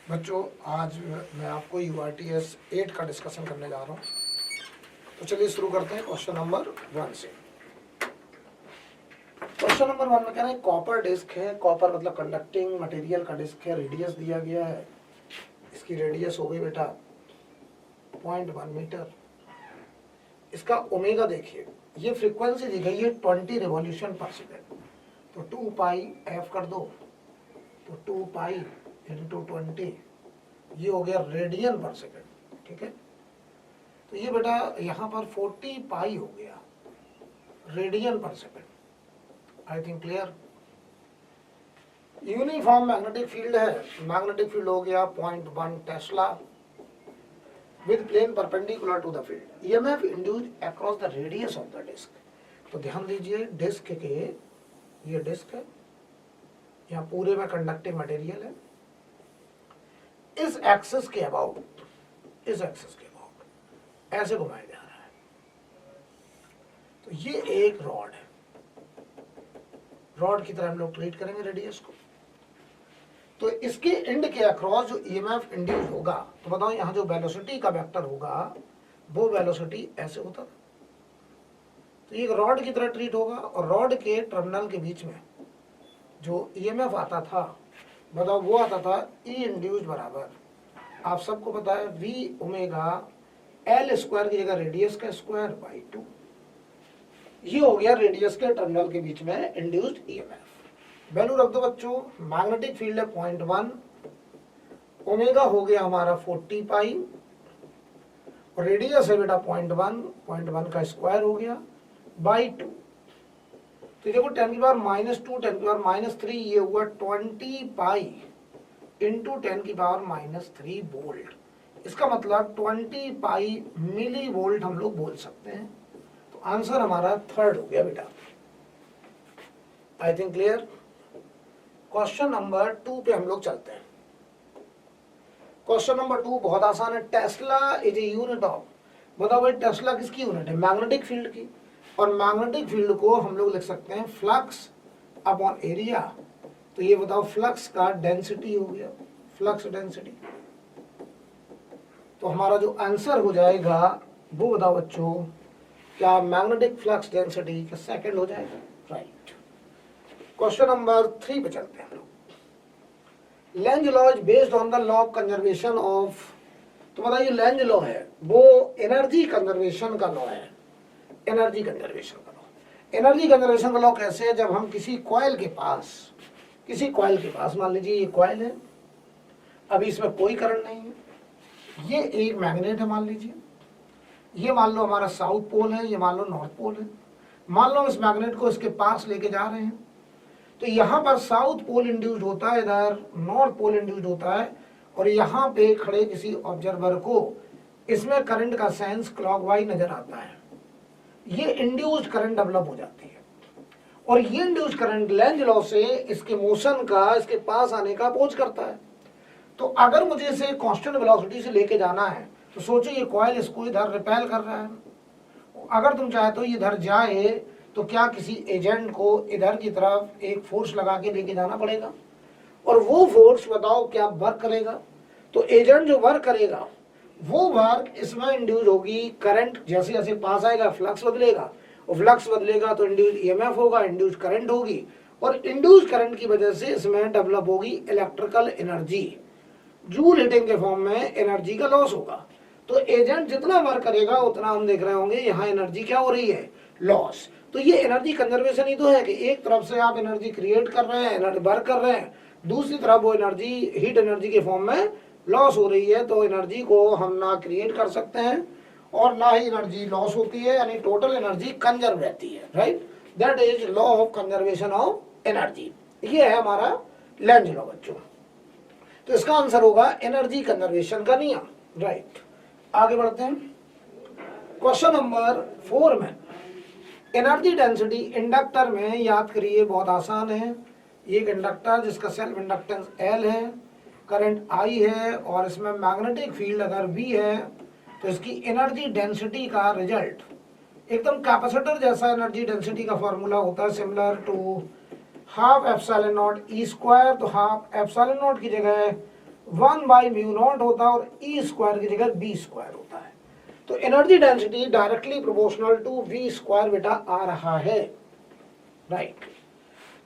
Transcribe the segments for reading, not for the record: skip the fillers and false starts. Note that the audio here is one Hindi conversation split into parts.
बच्चों, आज मैं आपको URTS 8 का डिस्कशन करने जा रहा हूँ। तो चलिए शुरू करते हैं क्वेश्चन नंबर 1 से। क्वेश्चन नंबर 1 में कह रहे हैं कॉपर डिस्क है। कॉपर मतलब कंडक्टिंग मटेरियल का डिस्क है। रेडियस दिया गया है, इसकी रेडियस हो गई बेटा 0.1 मीटर। इसका ओमेगा देखिए, ये फ्रीक्वेंसी दी गई है 20 रिवॉल्यूशन पर सेकेंड। तो 2 पाई एफ कर दो, तो 2 पाई इंटू 20, ये हो गया रेडियन पर सेकेंड। ठीक है, तो ये बेटा यहाँ पर 40 पाई हो गया radian per second. I think clear. Uniform magnetic field है। मैग्नेटिक फील्ड हो गया 0.1 tesla with plane perpendicular to the field. EMF induced across the radius of the disc. तो ध्यान दीजिए, डिस्क के ये डिस्क है, यहाँ पूरे में कंडक्टिव मटेरियल है। इस एक्सिस के अबाउट, इस एक्सिस के अबाउट ऐसे घुमाया जा रहा है। तो ये एक रॉड है, रॉड की तरह हम लोग ट्रीट करेंगे रेडियस को। तो इसके एंड के अक्रॉस जो ईएमएफ इंड्यूस होगा, तो बताओ यहाँ जो वेलोसिटी का वेक्टर होगा वो वेलोसिटी ऐसे होता था। तो ये रॉड की तरह ट्रीट होगा और रॉड के टर्मिनल के बीच में जो ईएमएफ आता था, बताओ वो आता था ई इंड्यूस बराबर, आप सबको पता है, वी ओमेगा एल स्क्वायर की जगह रेडियस का स्क्वायर बाई 2। ये हो गया रेडियस के टर्मिनल के बीच में इंड्यूस्ड ईएमएफ। वैल्यू रख दो बच्चों। मैग्नेटिक फील्ड है 0.1, ओमेगा हो गया हमारा 40 पाई और रेडियस है बेटा 0.1 का स्क्वायर हो गया बाई 2। तो देखो 10 की पावर -2, 10 की पावर -3, ये हुआ 20 पाई इंटू 10 की पावर -3 वोल्ट। इसका मतलब 20 पाई मिली वोल्ट हम लोग बोल सकते हैं। तो आंसर हमारा थर्ड हो गया बेटा। आई थिंक क्लियर। क्वेश्चन नंबर 2 पे हम लोग चलते हैं। क्वेश्चन नंबर 2 बहुत आसान है। Tesla is a unit of, बताओ भाई टेस्ला किसकी यूनिट है? मैग्नेटिक फील्ड की। और मैग्नेटिक फील्ड को हम लोग लिख सकते हैं फ्लक्स अपॉन एरिया। तो ये बताओ फ्लक्स का डेंसिटी हो गया, फ्लक्स डेंसिटी। तो हमारा जो आंसर हो जाएगा वो बताओ बच्चों, क्या मैग्नेटिक फ्लक्स डेंसिटी का सेकंड हो जाएगा? राइट। क्वेश्चन नंबर 3 पे चलते हैं हम लोग। Lenz law is based on the law of conservation of, तो बताइए लेंज लॉ है वो एनर्जी कंजर्वेशन का लॉ है। एनर्जी कंजर्वेशन का लॉ, एनर्जी कंजर्वेशन का लॉ कैसे है? जब हम किसी कॉइल के पास, मान लीजिए ये कॉइल है, अभी इसमें कोई करंट नहीं है, ये एक मैग्नेट है मान लीजिए, ये मान लो हमारा साउथ पोल है, ये मान लो नॉर्थ पोल है। मान लो इस मैग्नेट को इसके पास लेके जा रहे हैं, तो यहाँ पर साउथ पोल इंड्यूस्ड होता है, इधर नॉर्थ पोल इंड्यूस्ड होता है, और यहाँ पे खड़े किसी ऑब्जर्वर को इसमें करंट का सेंस क्लॉकवाइज नजर आता है। ये इंड्यूस्ड करंट डेवलप हो जाती है और ये इंड्यूस्ड करंट लेंज लॉ से इसके मोशन का, इसके पास आने का अपोज करता है। तो अगर मुझे इसे कांस्टेंट वेलोसिटी से लेके जाना है, तो सोचो ये कॉइल इसको इधर रिपेल कर रहा है। अगर तुम चाहे तो ये इधर जाए, तो क्या किसी एजेंट को इधर की तरफ एक फोर्स लगा के लेके जाना पड़ेगा, और वो फोर्स बताओ क्या वर्क करेगा? तो एजेंट जो वर्क करेगा वो वर्क इसमें इंड्यूस होगी। करंट जैसे जैसे पास आएगा फ्लक्स बदलेगा, और फ्लक्स बदलेगा तो इंड्यूस ईएमएफ होगा, इंड्यूस करंट होगी, और इंड्यूस करंट की वजह से इसमें डेवलप होगी इलेक्ट्रिकल एनर्जी। जूल हीटिंग के फॉर्म में एनर्जी का लॉस होगा। तो एजेंट जितना वर्क करेगा उतना हम देख रहे होंगे यहाँ एनर्जी क्या हो रही है? लॉस। तो ये एनर्जी कंजर्वेशन ही तो है कि एक तरफ से आप एनर्जी क्रिएट कर रहे हैं, एनर्जी वर्क कर रहे हैं, दूसरी तरफ वो एनर्जी हीट एनर्जी के फॉर्म में लॉस हो रही है। तो एनर्जी को हम ना क्रिएट कर सकते हैं और ना ही एनर्जी लॉस होती है, यानी टोटल एनर्जी कंजर्व रहती है। Right, that is law of conservation of energy. ये है हमारा लेंज लॉ बच्चों। तो इसका आंसर होगा एनर्जी कंजर्वेशन का नियम। राइट, आगे बढ़ते हैं। क्वेश्चन नंबर 4 में एनर्जी डेंसिटी इंडक्टर में याद करिए, बहुत आसान है। एक इंडक्टर जिसका सेल्फ इंडक्टेंस L है, करंट I है, और इसमें मैग्नेटिक फील्ड अगर V है, तो इसकी एनर्जी डेंसिटी का रिजल्ट एकदम कैपेसिटर जैसा एनर्जी डेंसिटी का फॉर्मूला होता है, similar to half epsilon naught E square. तो हाफ एप्सिलॉन नॉट की जगह 1/μ0 होता है और ई स्क्वायर की जगह बी स्क्वायर होता है। तो energy density directly proportional to V square बेटा आ रहा है, right.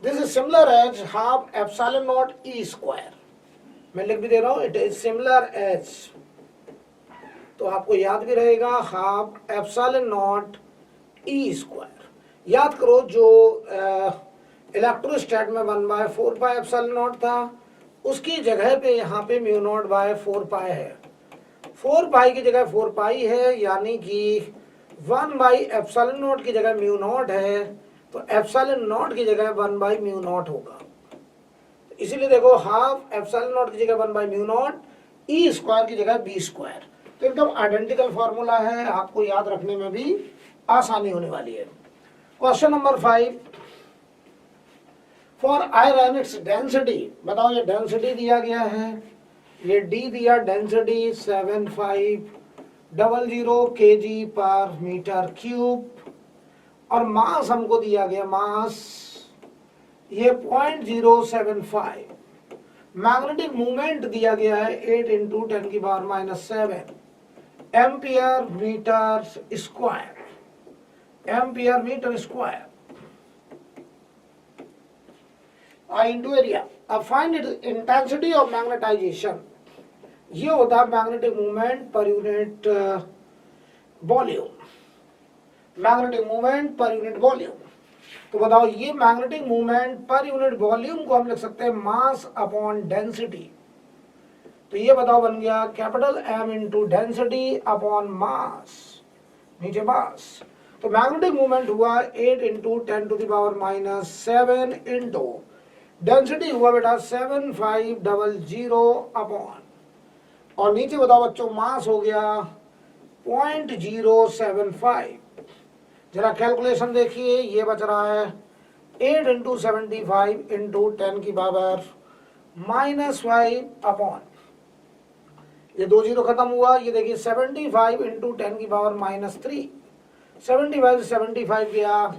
This is similar as half epsilon naught E square. मैं लिख भी दे रहा हूं, इट इज सिमिलर एज, तो आपको याद भी रहेगा half epsilon naught E square. याद करो जो इलेक्ट्रोस्टैट में 1/4 एप्सिलॉन नॉट था, उसकी जगह पे यहाँ पे μ0/4 है। 4 की जगह 4 है, यानी कि 1/ε0 की जगह μ0 है, तो ε0 की जगह 1/μ0 होगा। इसीलिए देखो हाफ ε0 की जगह 1/μ0, ई स्क्वायर की जगह बी स्क्वायर। तो एकदम आइडेंटिकल फॉर्मूला है, आपको याद रखने में भी आसानी होने वाली है। Question number 5, for iron its density, बताओ ये डेंसिटी दिया गया है, ये डी दिया डेंसिटी 7500 kg पर मीटर क्यूब, और मास हमको दिया गया मास ये 0.075, मैग्नेटिक मूवमेंट दिया गया है 8 × 10⁻⁷ ampere metre square, ampere metre square into area. अब फाइंड इंटेंसिटी ऑफ मैग्नेटाइजेशन, ये होता है magnetic movement per unit volume, magnetic movement per unit volume. तो बताओ ये magnetic movement per unit volume को हम लिख सकते हैं मास अपॉन डेंसिटी। तो ये बताओ बन गया capital M into density upon mass, नीचे मास। तो मैग्नेटिक मूवमेंट हुआ 8 × 10⁻⁷ इंटू डेंसिटी हुआ बेटा 7500 अपॉन, और नीचे बताओ बच्चों मास हो गया 0.075। जरा कैलकुलेशन देखिए, ये बच रहा है 8 × 75 × 10⁻⁻5 अपॉन, ये 2 0 खत्म हुआ, ये देखिए 75 × 10⁻³ 75 से 75 गया,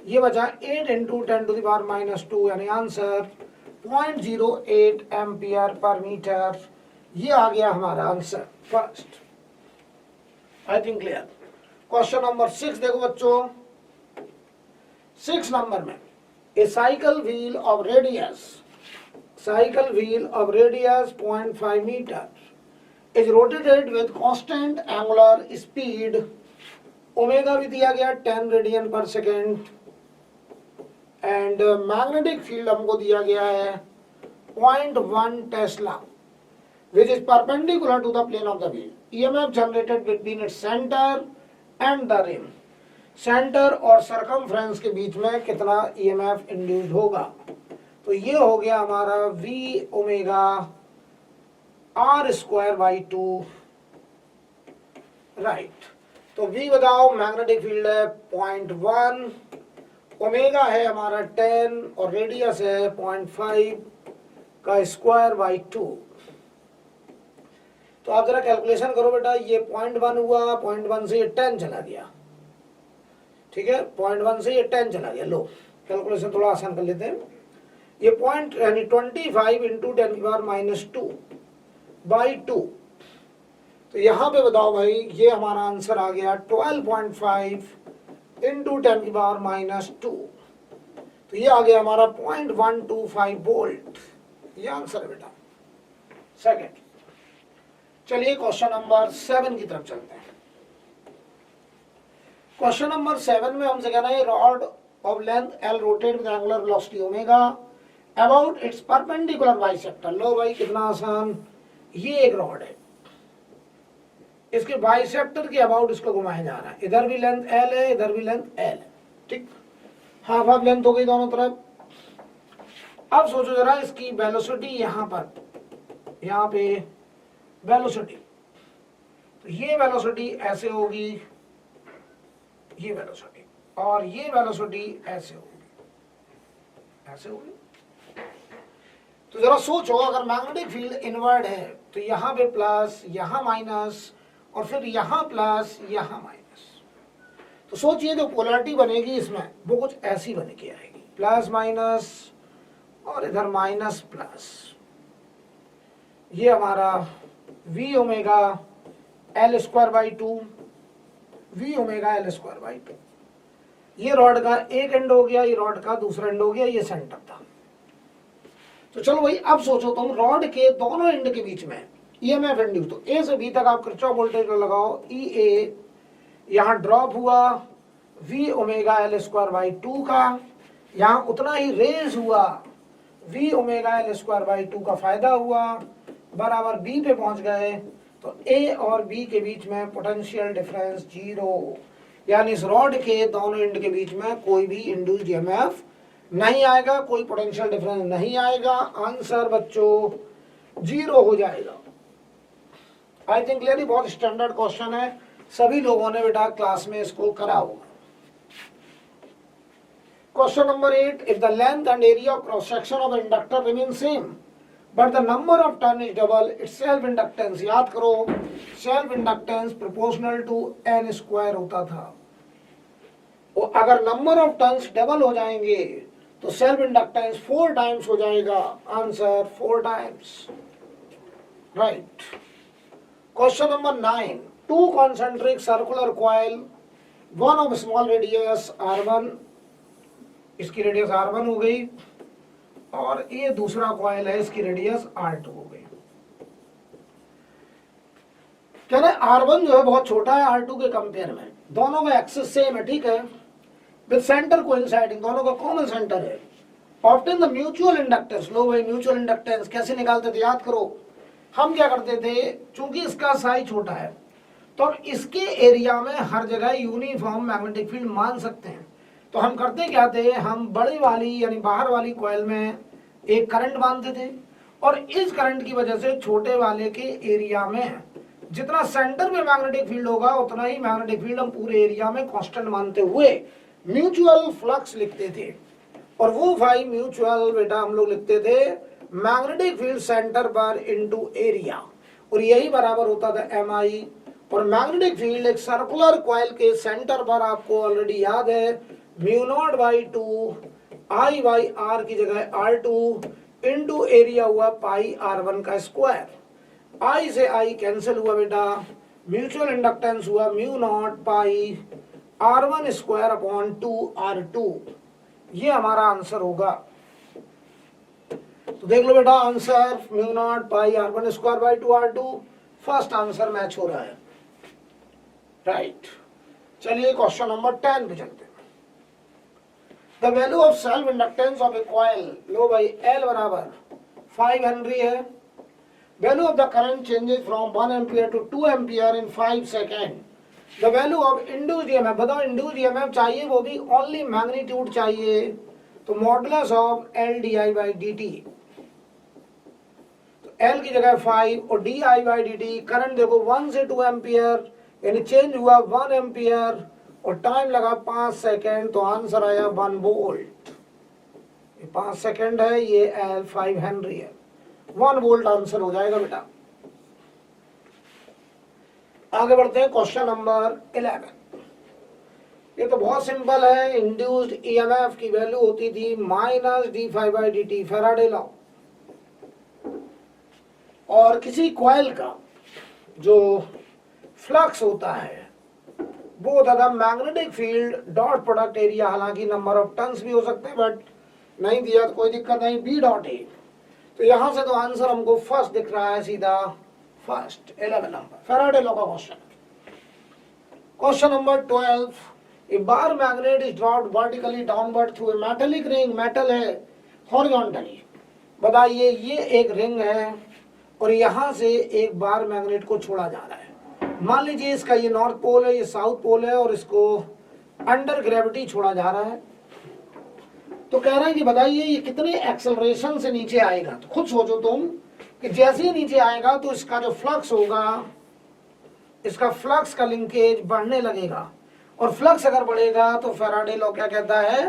ये बचा 8 × 10⁻², यानी आंसर 0.08 एम्पियर पर मीटर। ये आ गया हमारा answer first. I think clear. Question number 6 देखो बच्चों, 6 नंबर में a cycle wheel of radius 0.5 meter is rotated with constant angular speed, omega भी दिया गया 10 radian per second, and magnetic field हमको दिया गया है 0.1 Tesla, which is perpendicular to the plane of the wheel. EMF generated between its center and the rim. Centre और सरकमफ्रेंस के बीच में कितना EMF इंड्यूस्ड होगा? तो ये हो गया हमारा V ओमेगा R²/2, राइट। तो V बताओ मैग्नेटिक फील्ड है 0.1, ओमेगा है हमारा 10 और रेडियस है 0.5 का स्क्वायर/2। तो आप जरा कैलकुलेशन करो बेटा, ये 0.1 हुआ, 0.1 से ये 10 चला गया, ठीक है, 0.1 से ये 10 चला गया। लो कैलकुलेशन थोड़ा आसान कर लेते हैं। ये पॉइंट यानी 25 × 10⁻²/2, तो यहाँ पे बताओ भाई, ये हमारा आंसर आ गया 12.5 × 10⁻², तो ये आ गया हमारा 0.125 वोल्ट, ये आंसर है बेटा सेकंड। चलिए क्वेश्चन नंबर 7 की तरफ चलते हैं। क्वेश्चन नंबर 7 में हमसे कहना है rod of length L rotate with angular velocity omega about its perpendicular bisector. लो भाई कितना आसान, ये एक रॉड है, इसके बाइसेक्टर के अबाउट इसको घुमाया जा रहा है, इधर भी लेंथ L है, इधर भी लेंथ L है, ठीक, हाफ हाफ लेंथ हो गई दोनों तरफ। अब सोचो जरा इसकी वेलोसिटी यहाँ पर, यहाँ पे वेलोसिटी, तो ये वेलोसिटी ऐसे होगी, ये वेलोसिटी, और ये वेलोसिटी ऐसे होगी, ऐसे होगी। तो जरा सोचो, अगर मैग्नेटिक फील्ड इनवर्ड है तो यहाँ पे प्लस, यहाँ माइनस, और फिर यहाँ प्लस, यहाँ माइनस। तो सोचिए जो पोलैरिटी बनेगी इसमें वो कुछ ऐसी बन के आएगी, प्लस माइनस और इधर माइनस प्लस। ये हमारा v omega L square by two, v omega L square by two. ये रॉड का एक एंड हो गया, ये रॉड का दूसरा एंड हो गया, ये सेंटर था। तो चलो भाई अब सोचो तुम रॉड के दोनों एंड के बीच में ईएमएफ इंड्यूस, तो ए से बी तक आप किरचॉफ वोल्टेज लॉ लगाओ, ई ए यहाँ ड्रॉप हुआ v omega L square by two का, यहाँ उतना ही रेज हुआ v omega L square by two का फायदा हुआ, बराबर b पे पहुंच गए। तो a और b के बीच में पोटेंशियल डिफरेंस 0, यानी इस रॉड के दोनों एंड के बीच में कोई भी इंड्यूस्ड ईएमएफ नहीं आएगा, कोई पोटेंशियल डिफरेंस नहीं आएगा। आंसर बच्चों 0 हो जाएगा। आई थिंक क्लियरली बहुत स्टैंडर्ड क्वेश्चन है, सभी लोगों ने बेटा क्लास में इसको करा होगा। Question number 8, if the length and area of cross section of inductor remain same but the number of turn is double, its self inductance, याद करो self inductance proportional to N square होता था। और अगर नंबर ऑफ टर्न्स डबल हो जाएंगे तो सेल्फ इंडक्टेंस 4 टाइम्स हो जाएगा। Answer 4 times, right. Question number 9, to concentric circular coil, one of small radius R1, इसकी रेडियस R1 हो गई, और ये दूसरा कॉइल है, इसकी रेडियस R2 हो गई। कह रहे R1 जो है बहुत छोटा है R2 के कंपेयर में, दोनों का एक्सिस सेम है, ठीक है, विद सेंटर कोइंसाइडिंग, दोनों का कॉमन सेंटर है। ऑब्टेन द म्यूचुअल इंडक्टेंस, लो भाई म्यूचुअल इंडक्टेंस कैसे निकालते थे, याद करो। हम क्या करते थे, चूंकि इसका साइज छोटा है तो हम इसके एरिया में हर जगह यूनिफॉर्म मैग्नेटिक फील्ड मान सकते हैं। तो हम करते क्या थे, हम बड़ी वाली यानी बाहर वाली कॉइल में एक करंट बांधते थे, और इस करंट की वजह से छोटे वाले के एरिया में जितना सेंटर में मैग्नेटिक फील्ड होगा उतना ही मैग्नेटिक फील्ड हम पूरे एरिया में कांस्टेंट मानते हुए म्यूचुअल फ्लक्स लिखते थे। और वो भाई म्यूचुअल बेटा हम लोग लिखते थे मैग्नेटिक फील्ड सेंटर पर इनटू एरिया, और यही बराबर होता था MI। और मैग्नेटिक फील्ड एक सर्कुलर कॉइल के सेंटर पर आपको ऑलरेडी याद है mu naught by two I by R की जगह R2 इनटू एरिया हुआ पाई R1 का स्क्वायर। I से I कैंसिल हुआ बेटा, म्यूचुअल इंडक्टेंस हुआ म्यू नॉट पाई R1 स्क्वायर अपॉन 2R2। ये हमारा आंसर होगा। तो देख लो बेटा answer mu naught pi R1 square by 2R2, first answer match हो रहा है, राइट। चलिए क्वेश्चन नंबर 10 पे चलते हैं। The value of self inductance of a coil, लो भाई L बराबर 5 हेनरी है। Value of the current changes from 1 ampere to 2 ampere in 5 second. The value of induced EMF, बताओ इंड्यूस्ड ईएमएफ चाहिए, वो भी ओनली मैग्नीट्यूड चाहिए, तो modulus of L d by D t. तो L की जगह 5 और d I by D t, current देखो 1 से 2 एम्पियर यानी चेंज हुआ 1 एम्पियर और टाइम लगा 5 सेकेंड, तो आंसर आया 1 वोल्ट। 5 सेकेंड है, ये L 5 हेनरी है, 1 वोल्ट आंसर हो जाएगा बेटा। आगे बढ़ते हैं क्वेश्चन नंबर 11। ये तो बहुत सिंपल है, इंड्यूस्ड ईएमएफ की वैल्यू होती थी minus d5 by D T, Faraday law. और किसी कॉइल का जो फ्लक्स होता है वो होता था magnetic field dot product area, हालांकि नंबर ऑफ टर्न्स भी हो सकते हैं बट नहीं दिया तो कोई दिक्कत नहीं, बी डॉट ए। तो यहां से तो आंसर हमको फर्स्ट दिख रहा है सीधा, फर्स्ट 11 नंबर फैराडे लॉ का question. Question number 12, A bar magnet is dropped vertically downward through a metallic ring, metal है हॉरिजॉन्टली। बताइए ये एक रिंग है और यहां से एक बार मैग्नेट को छोड़ा जा रहा है। मान लीजिए इसका ये नॉर्थ पोल है, ये साउथ पोल है और इसको अंडर ग्रेविटी छोड़ा जा रहा है। तो कह रहे हैं कि बताइए ये कितने एक्सेलरेशन से नीचे आएगा। तो खुद सोचो तुम कि जैसे ही नीचे आएगा तो इसका जो फ्लक्स होगा, इसका फ्लक्स का लिंकेज बढ़ने लगेगा, और फ्लक्स अगर बढ़ेगा तो फैराडे लॉ क्या कहता है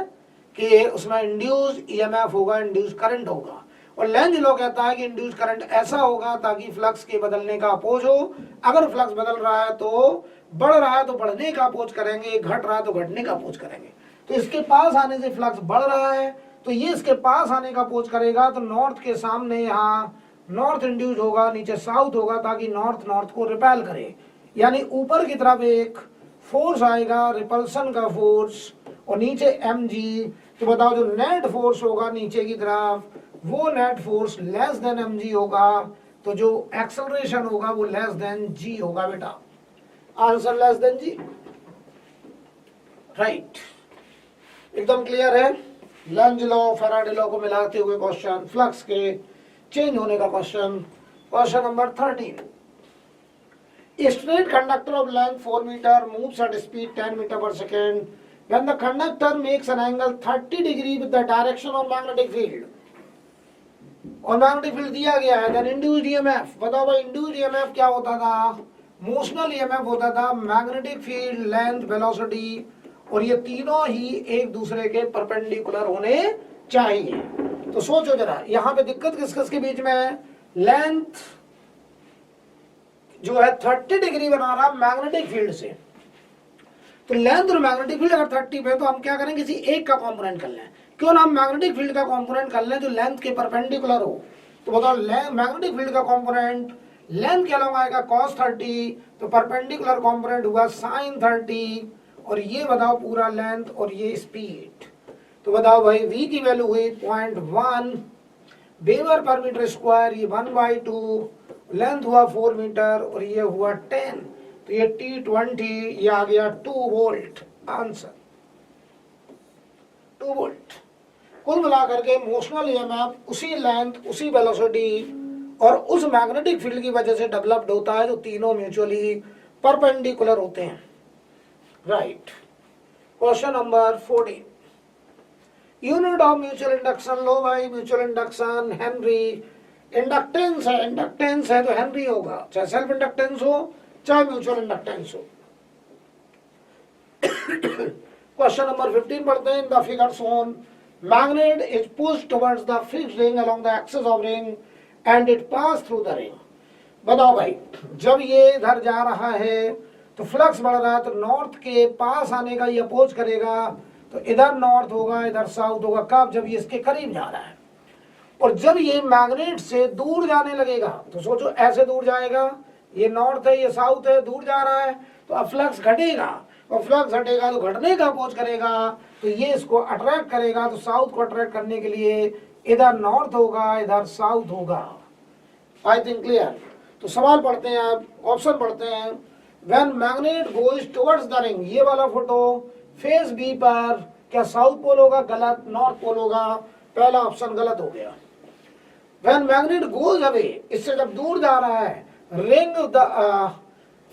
कि उसमें इंड्यूस्ड ईएमएफ होगा, इंड्यूस्ड करंट होगा। और लेंज लॉ कहता है कि इंड्यूस्ड करंट ऐसा होगा ताकि फ्लक्स के बदलने का अपोज हो। अगर फ्लक्स बदल रहा है तो बढ़ रहा है तो बढ़ने का अपोज करेंगे, घट रहा है तो घटने का अपोज करेंगे। तो इसके पास आने से फ्लक्स बढ़ रहा है तो ये इसके पास आने का अपोज करेगा, तो नॉर्थ के सामने यहाँ नॉर्थ इंड्यूस होगा, नीचे साउथ होगा, ताकि नॉर्थ नॉर्थ को रिपेल करे। यानी ऊपर की तरफ एक फोर्स आएगा रिपल्सन का फोर्स और नीचे mg। तो बताओ जो नेट फोर्स होगा नीचे की तरफ वो net force less than mg होगा, तो जो एक्सेलरेशन होगा वो लेस देन g होगा बेटा। Answer less than g, right. एकदम क्लियर है। लेंज लॉ, फैराडे लॉ को मिलाते हुए क्वेश्चन, फ्लक्स के चेंज होने का question. Question number 13, a straight conductor of length 4 meter moves at speed 10 meter per second when the conductor makes an angle 30 degree with the direction of magnetic field। और मैग्नेटिक फील्ड दिया गया है, then induced EMF। बताओ भाई induced EMF क्या होता था? मोशनल EMF होता था, मैग्नेटिक फील्ड, लेंथ, वेलोसिटी, और ये तीनों ही एक दूसरे के परपेंडिकुलर होने चाहिए। तो सोचो जरा, यहाँ पे दिक्कत किस किस के बीच में है? लेंथ जो है 30 डिग्री बना रहा मैग्नेटिक फील्ड से, तो लेंथ और मैग्नेटिक फील्ड अगर 30 पे, तो हम क्या करें, किसी एक का कंपोनेंट कर लें। क्यों ना हम मैग्नेटिक फील्ड का कंपोनेंट कर लें जो लेंथ के परपेंडिकुलर हो। तो बताओ मैग्नेटिक फील्ड का कंपोनेंट लेंथ क्या लॉन्ग आएगा cos 30, तो परपेंडिकुलर कंपोनेंट हुआ sin 30, और ये बताओ पूरा लेंथ और ये स्पीड। तो बताओ भाई v की वैल्यू हुई 0.1 वेबर पर मीटर स्क्वायर, ये 1/2, लेंथ हुआ 4 मीटर और ये हुआ 10, तो ये T20, ये आ गया 2 वोल्ट। Answer 2 volt. कुल मिलाकर के मोशनल ईएमएफ उसी लेंथ, उसी वेलोसिटी और उस मैग्नेटिक फील्ड की वजह से डेवलप्ड होता है जो तीनों म्यूचुअली परपेंडिकुलर होते हैं, right. Question number 14, unit of mutual induction. लो भाई, म्यूचुअल इंडक्शन हेनरी, इंडक्टेंस है तो हेनरी होगा, चाहे सेल्फ इंडक्टेंस हो चाहे म्यूचुअल इंडक्टेंस हो। क्वेश्चन नंबर 15 पढ़ते हैं। In the figure shown magnet is pushed towards the fixed ring along the axis of ring and it pass through the ring। बताओ भाई, जब ये इधर जा रहा है तो फ्लक्स बढ़ रहा है, तो नॉर्थ के पास आने का ये अपोज करेगा, तो इधर नॉर्थ होगा इधर साउथ होगा। कब? जब ये इसके करीब जा रहा है। और जब ये मैग्नेट से दूर जाने लगेगा, तो सोचो ऐसे दूर जाएगा, ये नॉर्थ है ये साउथ है, दूर जा रहा है, तो अब फ्लक्स घटेगा, और फ्लक्स घटेगा तो घटने का अपोज करेगा, तो ये इसको अट्रैक्ट करेगा, तो साउथ को अट्रैक्ट करने के लिए इधर नॉर्थ होगा इधर साउथ होगा। आई थिंक क्लियर। तो सवाल पढ़ते हैं, आप ऑप्शन पढ़ते हैं। When magnet goes towards the ring, ये वाला फोटो फेस बी पर क्या साउथ पोल होगा? गलत, नॉर्थ पोल होगा। पहला ऑप्शन गलत हो गया। व्हेन मैग्नेट गोज अवे, इससे जब दूर जा रहा है, रिंग द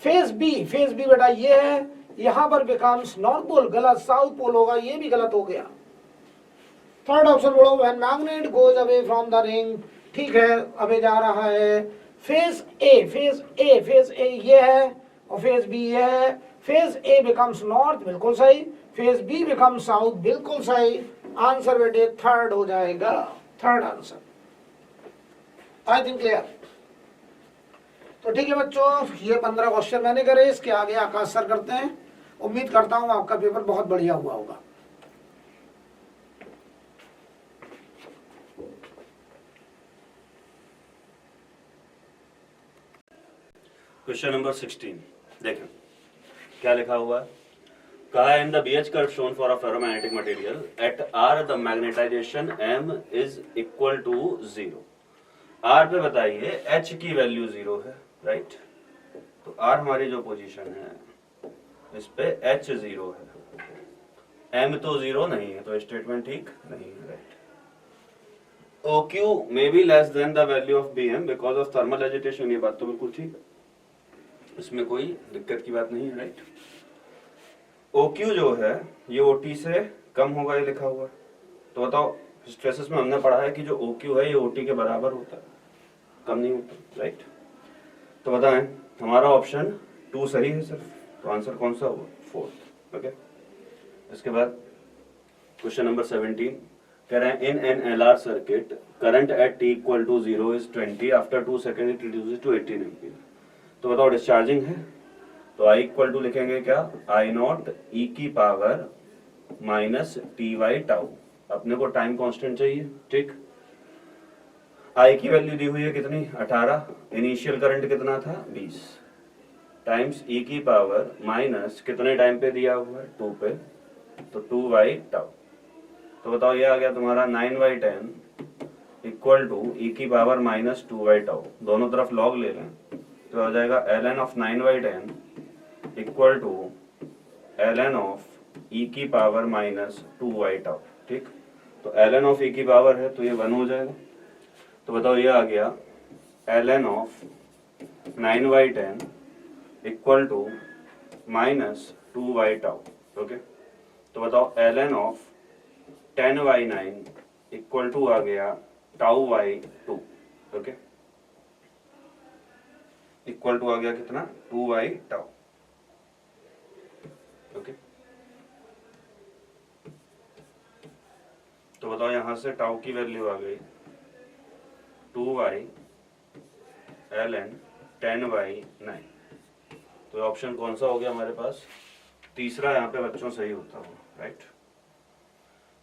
फेस बी बेटा ये है, यहां पर बिकम्स नॉर्थ पोल, गलत, साउथ पोल होगा, ये भी गलत हो गया। थर्ड ऑप्शन बोलो, when magnet goes away from the ring, ठीक है, अबे जा रहा है। फेस ए ये है और फेस बी ये है। फेस ए बिकम्स नॉर्थ, बिल्कुल सही। फेस बी बिकम्स साउथ, बिल्कुल सही। आंसर बेटे थर्ड हो जाएगा, थर्ड आंसर। आई थिंक क्लियर। तो ठीक है बच्चों, ये 15 क्वेश्चन मैंने करे, इसके आगे आकाश सर करते हैं। उम्मीद करता हूं आपका पेपर बहुत बढ़िया हुआ होगा। क्वेश्चन नंबर 16 देखें क्या लिखा हुआ है। कहा है in the BH curve shown for a ferromagnetic material at R the magnetization M is equal to 0। R पे बताइए H की वैल्यू 0 है, राइट। तो R हमारी जो पोजीशन है इस पे H 0 है, M तो 0 नहीं है, तो स्टेटमेंट ठीक नहीं है, right. OQ may be less than the value of BM because of thermal agitation, ये बात तो बिल्कुल ठीक है, इसमें कोई दिक्कत की बात नहीं है, राइट। OQ जो है ये OT से कम होगा, ये लिखा हुआ है। तो बताओ, स्ट्रेसेस में हमने पढ़ा है कि जो OQ है ये OT के बराबर होता है, कम नहीं होता, राइट। तो बताएं, हमारा ऑप्शन 2 सही है सिर्फ, तो आंसर कौन सा होगा? 4th, okay. इसके बाद क्वेश्चन नंबर 17 कह रहे हैं in an LR circuit current at T equal to 0 is 20, after 2 second it reduces to 18 ampere. तो बताओ डिस्चार्जिंग है, तो I इक्वल टू लिखेंगे क्या? I0 e की power minus T by tau. अपने को टाइम कांस्टेंट चाहिए, ठीक। आई की वैल्यू दी हुई है कितनी 18, इनिशियल करंट कितना था 20 टाइम्स ई की पावर माइनस कितने टाइम पे दिया हुआ है 2 पे, तो 2/टाउ। तो बताओ ये आ गया तुम्हारा 9/10 इक्वल टू ई की पावर माइनस 2/टाउ, दोनों तरफ लॉग ले लें तो आ जाएगा ln of 9/10 equal to ln of e की पावर माइनस 2/टाउ। ठीक, तो ln ऑफ ई की पावर है तो ये 1 हो जाएगा। तो बताओ ये आ गया ln of 9/10 equal to minus 2/टाउ। ओके, तो बताओ ln ऑफ 10/9 इक्वल टू आ गया टाउ/2। ओके, इक्वल टू आ गया कितना 2/टाउ। ओके, तो बताओ यहां से टाउ की वैल्यू आ गई 2/ln 10/9। तो ऑप्शन कौन सा हो गया हमारे पास, तीसरा यहाँ पे बच्चों सही होता हुआ, राइट।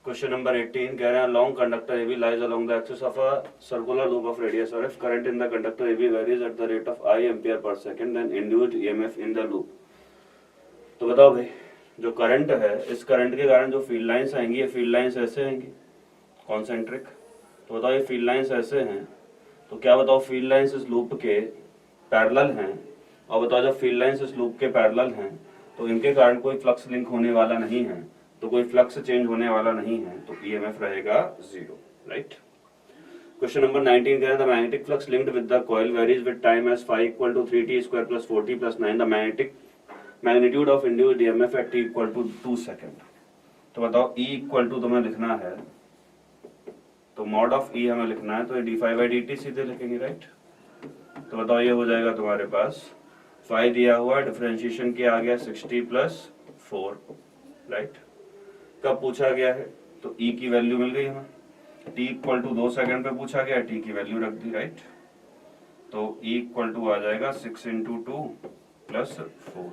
क्वेश्चन नंबर 18 कह रहे हैं long conductor AB lies along the axis of a circular loop of radius or if current in the conductor AB varies at the rate of I ampere per second then induced EMF in the loop। तो बताओ भाई, जो करंट है इस करंट के कारण जो फील्ड लाइंस आएंगी, ये फील्ड लाइंस ऐसे आएंगी कॉन्सेंट्रिक। तो बताओ ये फील्ड लाइंस ऐसे हैं, तो क्या बताओ फील्ड लाइंस इस लूप के पैरेलल हैं, और बताओ जब फील्ड लाइंस इस लूप के पैरेलल हैं तो इनके कारण कोई फ्लक्स लिंक होने वाला नहीं है, तो कोई फ्लक्स चेंज होने वाला नहीं है, तो ईएमएफ रहेगा 0, राइट। क्वेश्चन नंबर 19 कह रहे हैं the magnetic flux linked with the coil varies with time as phi equal to 3t square plus 4t plus 9 the magnetic magnitude of induced EMF at t equal to 2 second. तो बताओ E इक्वल टू तुम्हें लिखना है, तो मॉड ऑफ E हमें लिखना है, तो ये d5/dt सीधे लिखेंगे, राइट। तो बताओ ये हो जाएगा तुम्हारे पास phi दिया हुआ, डिफरेंशिएशन किया आ गया 60 प्लस 4, राइट। कब पूछा गया है, तो E की वैल्यू मिल गई हमें, t इक्वल टू 2 सेकंड पे पूछा गया, t की वैल्यू रख दी, राइट। तो E इक्वल टू आ जाएगा 6 इंटू 2 प्लस 4,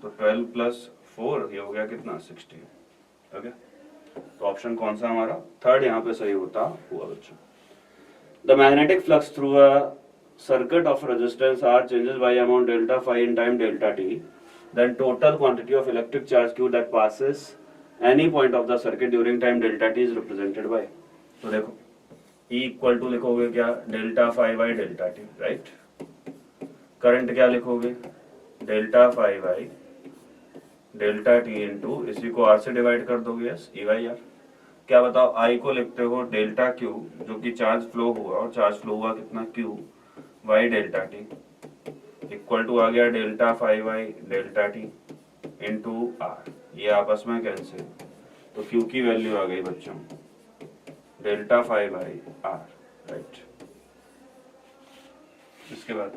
तो 12 प्लस 4 ये हो गया कितना 16। ओके, तो ऑप्शन कौन सा हमारा थर्ड यहाँ पे सही होता हुआ बच्चों। The magnetic flux through a circuit of resistance R changes by amount delta phi in time delta t, then total quantity of electric charge Q that passes any point of the circuit during time delta t is represented by। तो देखो E इक्वल टू लिखोगे क्या delta phi by delta T, right. Current क्या लिखोगे delta phi by delta T into इसी को R से डिवाइड कर दोगे, यस E/R। क्या बताओ I को लिखते हो डेल्टा Q जो कि चार्ज फ्लो हुआ, और चार्ज फ्लो हुआ कितना Q by delta T equal to आ गया delta phi by delta T into R, ये आपस में कैंसिल, तो Q की वैल्यू आ गई बच्चों delta phi by R, right. इसके बाद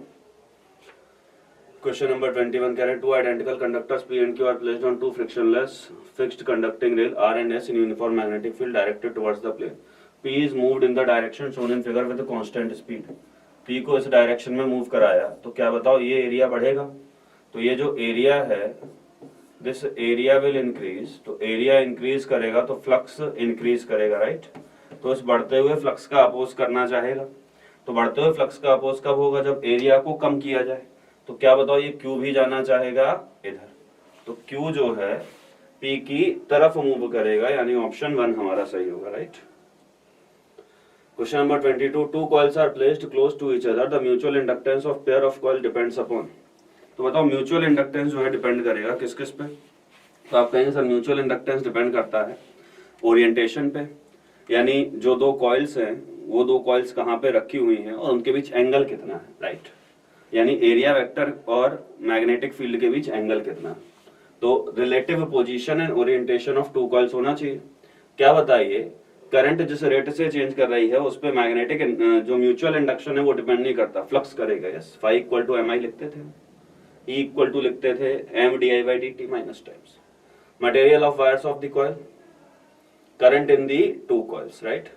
क्वेश्चन नंबर 21 कह रहे हैं two identical conductors P and Q are placed on two frictionless fixed conducting rail R and S in uniform magnetic field directed towards the plane। P is moved in the direction shown in figure with a constant speed। P को इस डायरेक्शन में मूव कराया, तो क्या बताओ ये एरिया बढ़ेगा, तो ये जो एरिया है दिस एरिया विल इंक्रीज, तो एरिया इंक्रीज करेगा तो फ्लक्स इंक्रीज करेगा, राइट। तो इस बढ़ते हुए फ्लक्स का अपोज करना चाहेगा, तो बढ़ते हुए फ्लक्स का अपोज कब होगा जब एरिया को कम किया जाए। तो क्या बताओ ये Q भी जाना चाहेगा इधर, तो Q जो है P की तरफ मूव करेगा, यानी ऑप्शन 1 हमारा सही होगा, right. Question number 22 two coils are placed close to each other the mutual inductance of pair of coil depends upon. तो बताओ म्यूचुअल इंडक्टेंस जो है डिपेंड करेगा किस किस पे, तो आप कहेंगे सर म्यूचुअल इंडक्टेंस डिपेंड करता है ओरिएंटेशन पे, यानी जो दो कॉइल्स हैं वो दो कॉइल्स कहाँ पे रखी हुई हैं और उनके बीच एंगल कितना है, राइट। यानी एरिया वेक्टर और मैग्नेटिक फील्ड के बीच एंगल कितना है, तो relative position and orientation of two coils होना चाहिए। क्या बताइए करंट जिस रेट से चेंज कर रही है उस पे मैग्नेटिक जो म्यूचुअल इंडक्शन है वो डिपेंड नहीं करता, फ्लक्स करेगा, yes. phi equal to mi लिखते थे, E इक्वल टू लिखते थे m di/dt minus times material of wires of the coil, current in the two coils, right.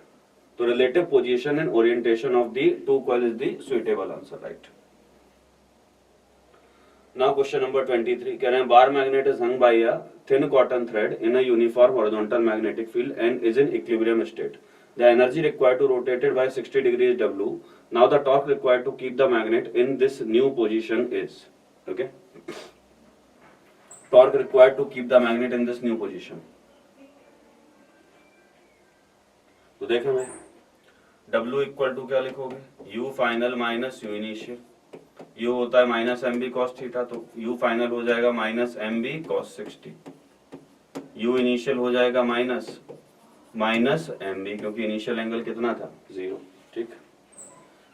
तो relative position and orientation of the two coil is the suitable answer, right. Now question number 23 कह रहे हैं bar magnet is hung by a thin cotton thread in a uniform horizontal magnetic field and is in equilibrium state The energy required to rotate it by 60 degrees W. Now the torque required to keep the magnet in this new position is, okay? Torque required to keep the magnet in this new position. तो देखें भाई, W इक्वल टू क्या लिखोगे? U final minus U initial. U होता है minus M B cos theta, तो U फाइनल हो जाएगा minus M B cos 60. U initial हो जाएगा माइनस एम बी, क्योंकि इनिशियल एंगल कितना था? 0. ठीक,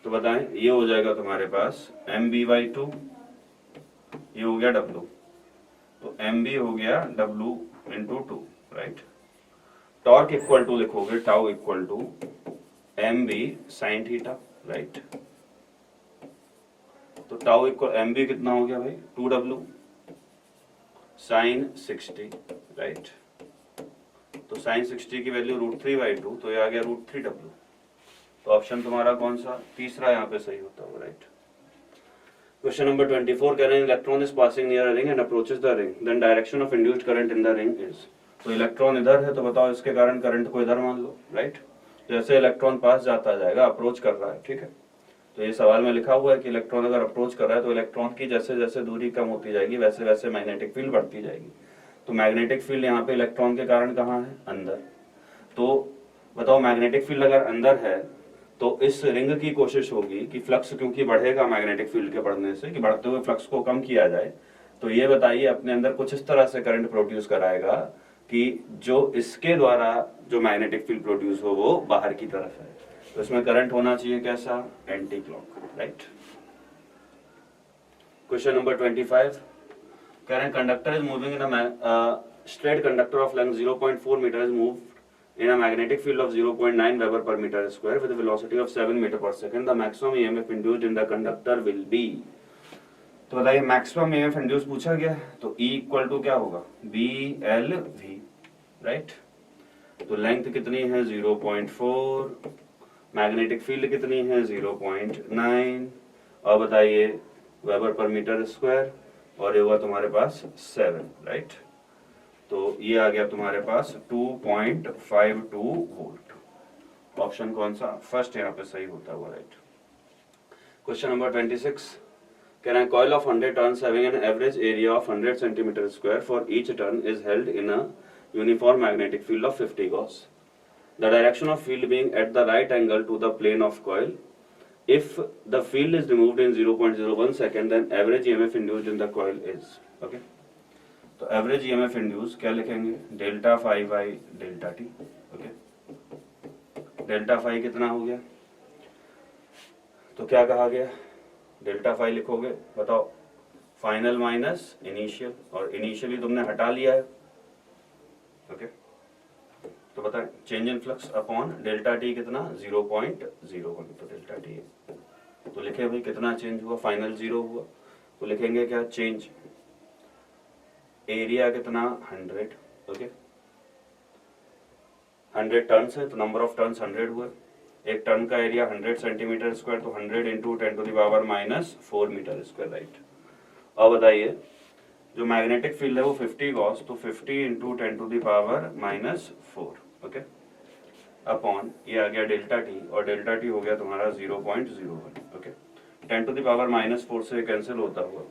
तो बताएं, ये हो जाएगा तुम्हारे पास एम बी बाई 2, ये हो गया W, तो एम बी हो गया W into 2, right. Torque equal to लिखोगे tau equal to M B sine theta, right. तो टाउ इक्वल एम बी कितना हो गया भाई? 2W sign 60, right. तो साइन 60 की वैल्यू √3/2, तो ये आ गया √3W. तो ऑप्शन तुम्हारा कौन सा? तीसरा यहाँ पे सही होता है, राइट. क्वेश्चन नंबर 24 कह रहे हैं electron is passing near a ring and approaches the ring, then direction of induced current in the ring is. तो इलेक्ट्रॉन इधर है, तो बताओ इसके कारण करंट को इधर मान लो, राइट. जैसे इलेक्ट्रॉन पास जाता जाएगा, अप्रोच कर रहा है, ठीक है. तो ये सवाल में लिखा हुआ है कि इलेक्ट्रॉन अगर अप्रोच कर रहा है तो इलेक्ट्रॉन की जैसे जैसे दूरी कम होती जाएगी वैसे वैसे मैग्नेटिक फील्ड बढ़ती जाएगी. तो मैग्नेटिक फील्ड यहाँ पे इलेक्ट्रॉन के कारण कहाँ है? अंदर. तो बताओ मैग्नेटिक फील्ड अगर अंदर है तो इस रिंग की कोशिश होगी कि फ्लक्स, क्योंकि बढ़ेगा मैग्नेटिक फील्ड के बढ़ने से, कि बढ़ते हुए फ्लक्स को कम किया जाए. तो ये बताइए अपने अंदर कुछ इस तरह से करंट प्रोड्यूस कराएगा कि जो इसके द्वारा जो मैग्नेटिक फील्ड प्रोड्यूस हो वो बाहर की तरफ है. तो इसमें करंट होना चाहिए कैसा? Anti clock, right. Question number 25 कह रहे हैं conductor is moving in a straight conductor of length 0.4 metre is moved in a magnetic field of 0.9 Weber per meter square with a velocity of 7 meter per second. The maximum EMF induced in the conductor will be. तो बताइए मैक्सिमम EMF इंड्यूस पूछा गया, तो E इक्वल टू क्या होगा? BLV, right. तो लेंथ कितनी है? 0.4, मैग्नेटिक फील्ड कितनी है? 0.9, और बताइए वेबर पर मीटर स्क्वायर, और ये हुआ तुम्हारे पास 7, राइट. तो ये आ गया तुम्हारे पास 2.52 वोल्ट. ऑप्शन कौन सा? फर्स्ट यहाँ पे सही होता हुआ, राइट. क्वेश्चन नंबर 26 कह रहे हैं coil of 100 turns having an average area of 100 centimetre square for each turn is held in a uniform magnetic field of 50 gauss. The direction of field being at the right angle to the plane of coil. If the field is removed in 0.01 second then average EMF induced in the coil is. Okay, तो एवरेज ईएमएफ इंड्यूस क्या लिखेंगे? Delta phi by delta T. Okay, delta phi कितना हो गया? तो क्या कहा गया? डेल्टा फाई लिखोगे, बताओ, फाइनल माइनस इनिशियल, और इनिशियली तुमने हटा लिया है. ओके, तो बताएं change in flux upon delta T कितना? 0.01. तो डेल्टा टी है, तो लिखे भाई कितना चेंज हुआ? फाइनल 0 हुआ. तो लिखेंगे क्या? चेंज एरिया कितना? 100. ओके, 100 टर्न्स है तो नंबर ऑफ टर्न्स 100 हुए. एक टर्न का एरिया 100 सेंटीमीटर स्क्वायर, तो 100 इंटू 10⁻⁻⁴ मीटर स्क्वायर, राइट. और बताइए जो मैग्नेटिक फील्ड है वो 50 गॉस, तो 50 इंटू 10⁻⁻⁴. ओके, अपॉन ये आ गया डेल्टा टी, और डेल्टा टी हो गया तुम्हारा 0.01. ओके, 10⁻⁻⁴ से कैंसिल होता हुआ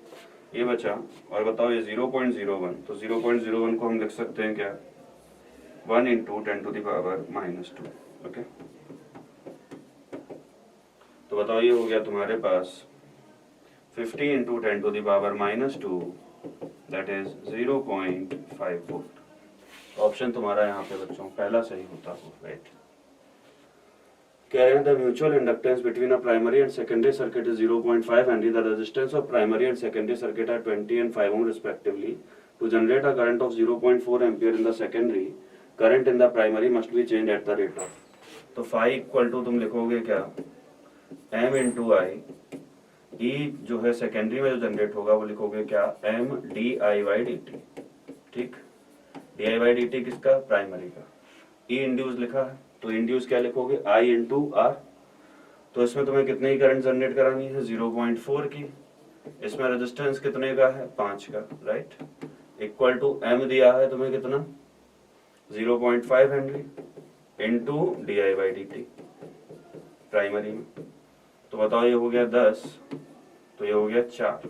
ये बचा, और बताओ ये 0.01, तो 0.01 को हम लिख सकते हैं क्या? 1 इंटू 10⁻⁻². ओके, तो बताओ ये हो गया तुम्हारे पास 50 into 10⁻², that is 0.5 volt. Option तुम्हारा यहाँ पे बच्चों पहला सही होता हो, राइट. कह रहे हैं the mutual inductance between a primary and secondary circuit is 0.5 henry. The resistance of primary and secondary circuit are 20 and 5 ohm respectively. To generate a current of 0.4 ampere in the secondary, current in the primary must be changed at the rate of. तो phi इक्वल टू तुम लिखोगे क्या? m इंटू आई. E जो है सेकेंडरी में जो जनरेट होगा वो लिखोगे क्या? m di/dt. ठीक, di/dt किसका? प्राइमरी का. E इंड्यूस लिखा है, तो इंड्यूस क्या लिखोगे? I into R. तो इसमें तुम्हें कितने की करंट जनरेट करानी है? 0.4 की. इसमें रेजिस्टेंस कितने का है? 5 का, राइट. इक्वल टू m दिया है तुम्हें कितना? 0.5 हेनरी. इंटू di/dt प्राइमरी में। तो बताओ ये हो गया 10, तो ये हो गया 4,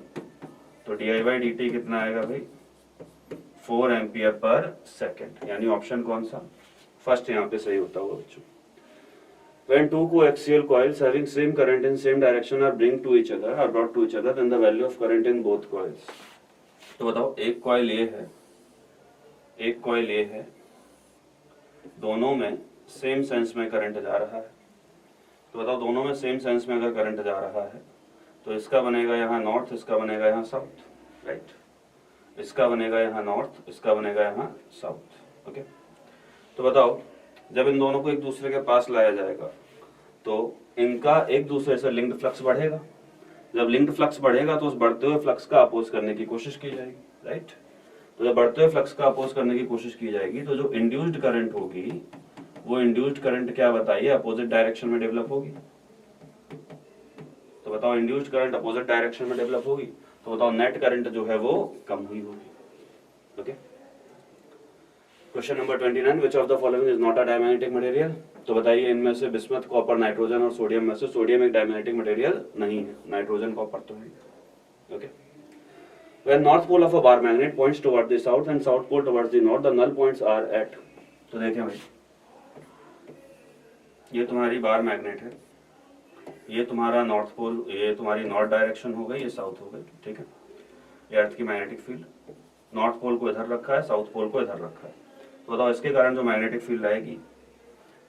तो di/dt कितना आएगा भाई 4 एम्पियर पर सेकेंड, यानी ऑप्शन कौन सा फर्स्ट यहाँ पे सही होता होगा बच्चों। When two coaxial coils having same current in same direction are brought to each other, then the value of current in both coils। तो बताओ एक कॉइल ए है, एक कॉइल ए है, दोनों में सेम सेंस में करंट जा रहा है। तो बताओ दोनों में सेम सेंस में अगर करंट जा रहा है तो इसका बनेगा यहाँ नॉर्थ, इसका बनेगा यहाँ साउथ, राइट। इसका बनेगा यहाँ नॉर्थ, इसका बनेगा यहाँ साउथ, ओके। तो बताओ जब इन दोनों को एक दूसरे के पास लाया जाएगा तो इनका एक दूसरे से लिंक्ड फ्लक्स बढ़ेगा। जब लिंक्ड फ्लक्स बढ़ेगा तो उस बढ़ते हुए फ्लक्स का अपोज करने की कोशिश की जाएगी, राइट। तो जब बढ़ते हुए फ्लक्स का अपोज करने की कोशिश की जाएगी तो जो इंड्यूस्ड करंट होगी वो इंड्यूस्ड करंट क्या बताइए अपोजिट डायरेक्शन में डेवलप होगी। तो बताओ इंड्यूस्ड करंट अपोजिट डायरेक्शन में डेवलप होगी, तो बताओ नेट करंट जो है वो कम हुई होगी, okay. Question number 29, which of the following is not a diamagnetic material. तो बताइए इनमें से बिस्मथ, कॉपर, नाइट्रोजन और सोडियम में से सोडियम एक डायमैग्नेटिक मटेरियल नहीं है, नाइट्रोजन, कॉपर तो है, okay. When north pole of a bar magnet points toward the south and south pole towards the north, the null points are at। तो देखें भाई ये तुम्हारी बार मैग्नेट है, ये तुम्हारा नॉर्थ पोल, ये तुम्हारी नॉर्थ डायरेक्शन हो गई, ये साउथ हो गई, ठीक है। ये अर्थ की मैग्नेटिक फील्ड, नॉर्थ पोल को इधर रखा है, साउथ पोल को इधर रखा है। तो बताओ इसके कारण जो मैग्नेटिक फील्ड आएगी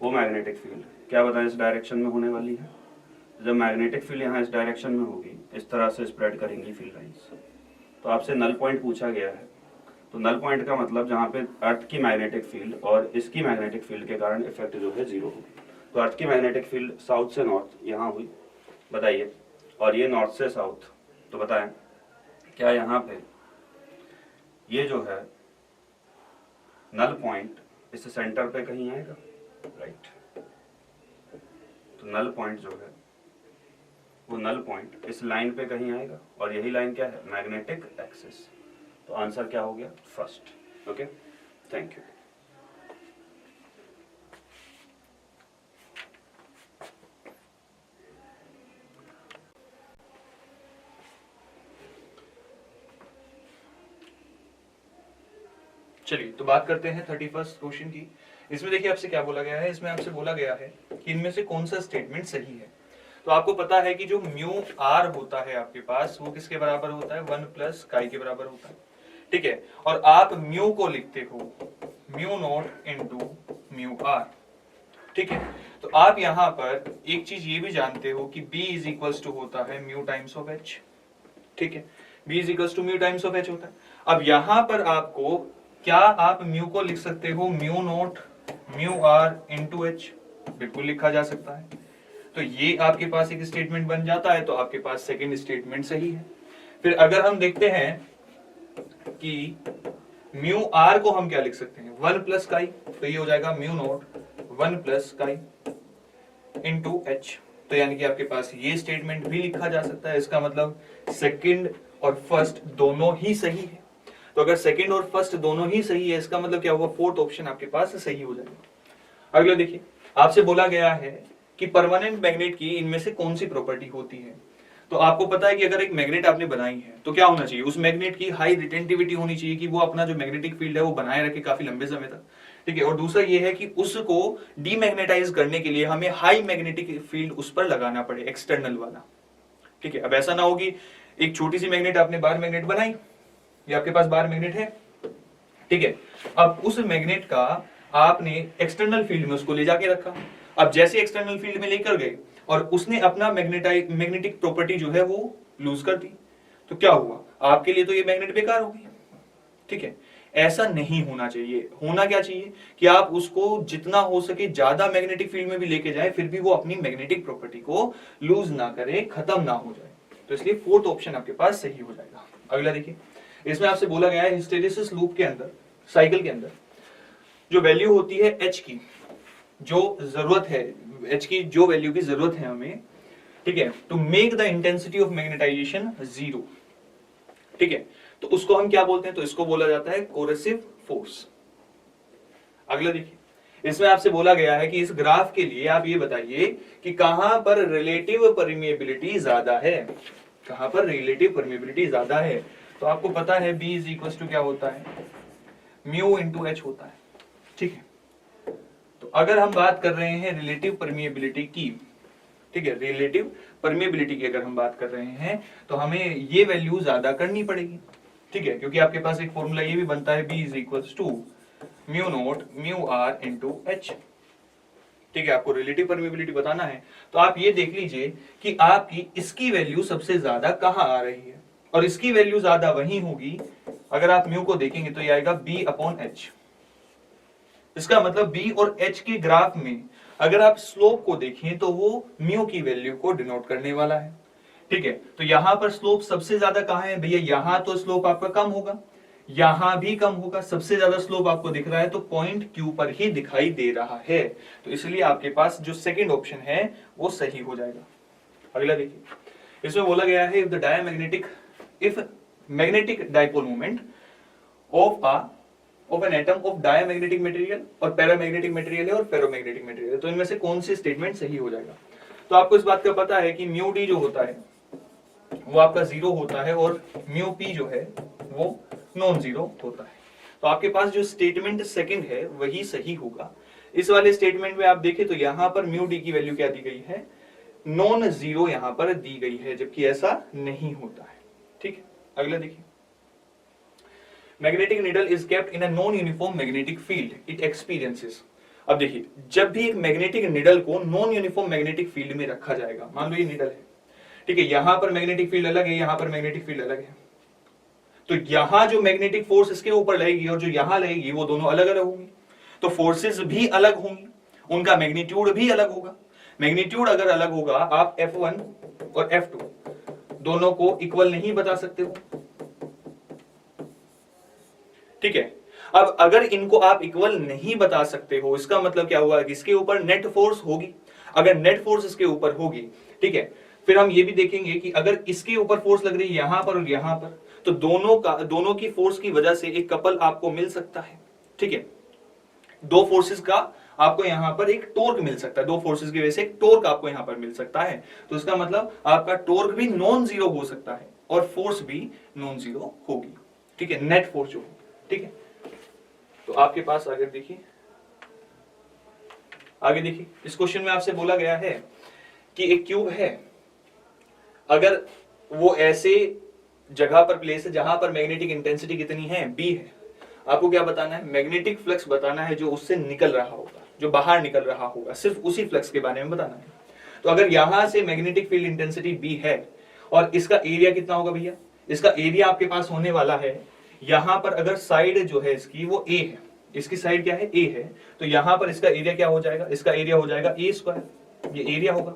वो मैग्नेटिक फील्ड क्या बताएं इस डायरेक्शन में होने वाली है। जब मैग्नेटिक फील्ड यहाँ इस डायरेक्शन में होगी इस तरह से स्प्रेड करेंगी फील्ड लाइंस। तो आपसे नल पॉइंट पूछा गया है, तो नल पॉइंट का मतलब जहाँ पे अर्थ की मैग्नेटिक फील्ड और इसकी मैग्नेटिक फील्ड के कारण इफेक्ट जो है जीरो होगी। तो अर्थ की मैग्नेटिक फील्ड साउथ से नॉर्थ यहाँ हुई, बताइए, और ये नॉर्थ से साउथ, तो बताएं क्या यहाँ पे ये जो है नल पॉइंट इस सेंटर पे कहीं आएगा, राइट। तो नल पॉइंट जो है वो नल पॉइंट इस लाइन पे कहीं आएगा, और यही लाइन क्या है मैग्नेटिक एक्सिस। तो आंसर क्या हो गया फर्स्ट, ओके। Thank you. चलिए तो बात करते हैं 31st क्वेश्चन की। इसमें देखिए आपसे क्या बोला गया है, इसमें आपसे बोला गया है कि इनमें से कौन सा स्टेटमेंट सही है। तो आपको पता है कि जो म्यू आर होता है आपके पास वो किसके बराबर होता है 1 प्लस काई के बराबर होता है, ठीक है। और आप म्यू को लिखते हो mu naught into mu R, ठीक है। तो आप यहाँ पर एक चीज ये भी जानते हो कि B इज इक्वल्स टू होता है म्यू टाइम्स ऑफ H, ठीक है। B is equals to mu times of H होता है। अब यहाँ पर आपको क्या आप म्यू को लिख सकते हो mu naught mu R into H, बिल्कुल लिखा जा सकता है। तो ये आपके पास एक स्टेटमेंट बन जाता है, तो आपके पास सेकंड स्टेटमेंट सही है। फिर अगर हम देखते हैं कि म्यू आर को हम क्या लिख सकते हैं 1 प्लस काई, तो ये हो जाएगा mu naught 1 plus chi into H. तो यानी कि आपके पास ये स्टेटमेंट भी लिखा जा सकता है। इसका मतलब सेकंड और फर्स्ट दोनों ही सही है। तो अगर सेकंड और फर्स्ट दोनों ही सही है इसका मतलब क्या होगा फोर्थ ऑप्शन आपके पास सही हो जाएगा। अगला देखिए आपसे बोला गया है कि परमानेंट मैग्नेट की इनमें से कौन सी प्रॉपर्टी होती है। तो आपको पता है कि अगर एक मैग्नेट आपने बनाई है तो क्या होना चाहिए, उस मैग्नेट की हाई रिटेंटिविटी होनी चाहिए कि वो अपना जो मैग्नेटिक फील्ड है वो बनाए रखे काफी लंबे समय तक, ठीक है। और दूसरा ये है कि उसको डीमैग्नेटाइज करने के लिए हमें हाई मैग्नेटिक फील्ड उस पर लगाना पड़े, एक्सटर्नल वाला, ठीक है। अब ऐसा ना हो कि एक छोटी सी मैग्नेट आपने बार मैग्नेट बनाई, ये आपके पास बार मैग्नेट है, ठीक है। अब उस मैग्नेट का आपने एक्सटर्नल फील्ड में उसको ले जाके रखा। अब जैसे एक्सटर्नल फील्ड में लेकर गए और उसने अपना मैग्नेटिक प्रॉपर्टी जो है वो लूज कर दी, तो क्या हुआ आपके लिए तो ये मैग्नेट बेकार हो गई, ठीक है। ऐसा नहीं होना चाहिए। होना क्या चाहिए कि आप उसको जितना हो सके ज्यादा मैग्नेटिक फील्ड में भी लेके जाए, फिर भी वो अपनी मैग्नेटिक प्रॉपर्टी को लूज ना करे, खत्म ना हो जाए। तो इसलिए फोर्थ ऑप्शन आपके पास सही हो जाएगा। अगला देखिए इसमें आपसे बोला गया है हिस्टेरेसिस लूप के अंदर, साइकिल के अंदर जो वैल्यू होती है एच की, जो जरूरत है एच की, जो वैल्यू की जरूरत है हमें, ठीक है, to make the intensity of magnetization 0, ठीक है। तो उसको हम क्या बोलते हैं, तो इसको बोला जाता है कोरेसिव फोर्स। अगला देखिए इसमें आपसे बोला गया है कि इस ग्राफ के लिए आप ये बताइए कि कहां पर रिलेटिव परमिएबिलिटी ज्यादा है, कहां पर रिलेटिव परमिएबिलिटी ज्यादा है। तो आपको पता है B इज इक्वल टू क्या होता है, म्यू इंटू एच होता है, ठीक है। तो अगर हम बात कर रहे हैं रिलेटिव परमिएबिलिटी की, ठीक है, रिलेटिव परमिएबिलिटी की अगर हम बात कर रहे हैं तो हमें ये वैल्यू ज्यादा करनी पड़ेगी, ठीक है, क्योंकि आपके पास एक फॉर्मूला ये भी बनता है B is equal to mu naught mu R into H, ठीक है। आपको रिलेटिव परमिएबिलिटी बताना है तो आप ये देख लीजिए कि आपकी इसकी वैल्यू सबसे ज्यादा कहां आ रही है, और इसकी वैल्यू ज्यादा वहीं होगी। अगर आप म्यू को देखेंगे तो ये आएगा B अपॉन एच। इसका मतलब B और H के ग्राफ में अगर आप स्लोप को देखें तो वो म्यू की वैल्यू को डिनोट करने वाला है, ठीक है। तो यहां पर स्लोप सबसे ज्यादा कहां है भैया, यहां तो स्लोप आपका कम होगा, यहां भी कम होगा, सबसे ज्यादा स्लोप आपको दिख रहा है तो पॉइंट Q पर ही दिखाई दे रहा है। तो इसलिए आपके पास जो सेकंड ऑप्शन है वो सही हो जाएगा। अगला देखिए, इसमें बोला गया है if magnetic dipole moment of an atom of diamagnetic material और पैरामैग्नेटिक मटेरियल है और फेरोमैग्नेटिक मटेरियल है, तो इनमें से कौन सी स्टेटमेंट सही हो जाएगा। तो आपको इस बात का पता है कि म्यू डी जो होता है वो आपका 0 होता है और म्यू पी जो है वो नॉन जीरो होता है। तो आपके पास जो स्टेटमेंट सेकंड है वही सही होगा। इस वाले स्टेटमेंट में आप देखें तो यहां पर म्यू डी की वैल्यू क्या दी गई है, नॉन जीरो यहां पर दी गई है, जबकि ऐसा नहीं होता है, ठीक है। अगला देखिए, magnetic needle is kept in a non uniform magnetic field it experiences. अब देखिए, जब भी एक मैग्नेटिक निडल को नॉन यूनिफॉर्म मैग्नेटिक फील्ड में रखा जाएगा, मान लो ये निडल है, ठीक है, यहां पर मैग्नेटिक फील्ड अलग है, यहां पर मैग्नेटिक फील्ड अलग है, तो यहां जो मैग्नेटिक फोर्स इसके ऊपर लगेगी और जो यहां लगेगी वो दोनों अलग अलग होंगी, तो फोर्सेस भी अलग होंगी, उनका मैग्नीट्यूड भी अलग होगा। मैग्नीट्यूड अगर अलग होगा, आप F1 और F2 दोनों को इक्वल नहीं बता सकते हो, ठीक है। अब अगर इनको आप इक्वल नहीं बता सकते हो, इसका मतलब क्या हुआ कि इसके ऊपर नेट फोर्स होगी। अगर नेट फोर्स इसके ऊपर होगी, ठीक है, फिर हम ये भी देखेंगे कि अगर इसके ऊपर फोर्स लग रही है यहां पर और यहां पर, तो दोनों की फोर्स की वजह से एक कपल आपको मिल सकता है, ठीक है। दो फोर्सेस का आपको यहां पर एक टॉर्क मिल सकता है, दो फोर्सेस की वजह से एक टॉर्क आपको यहां पर मिल सकता है। तो इसका मतलब आपका टॉर्क भी नॉन जीरो हो सकता है और फोर्स भी नॉन जीरो होगी, ठीक है, नेट फोर्स जो होगी, ठीक है। तो आपके पास आगे देखिए, इस क्वेश्चन में आपसे बोला गया है कि एक क्यूब है, अगर वो ऐसे जगह पर प्लेस है जहां पर मैग्नेटिक इंटेंसिटी कितनी है, B है, आपको क्या बताना है, मैग्नेटिक फ्लक्स बताना है जो उससे निकल रहा होगा, जो बाहर निकल रहा होगा, सिर्फ उसी फ्लक्स के बारे में बताना है। तो अगर यहां से मैग्नेटिक फील्ड इंटेंसिटी B है और इसका एरिया कितना होगा भैया, इसका एरिया आपके पास होने वाला है, यहां पर अगर साइड जो है इसकी वो A है, इसकी साइड क्या है, A है, तो यहां पर इसका एरिया क्या हो जाएगा, इसका एरिया हो जाएगा A स्क्वायर, ये एरिया होगा,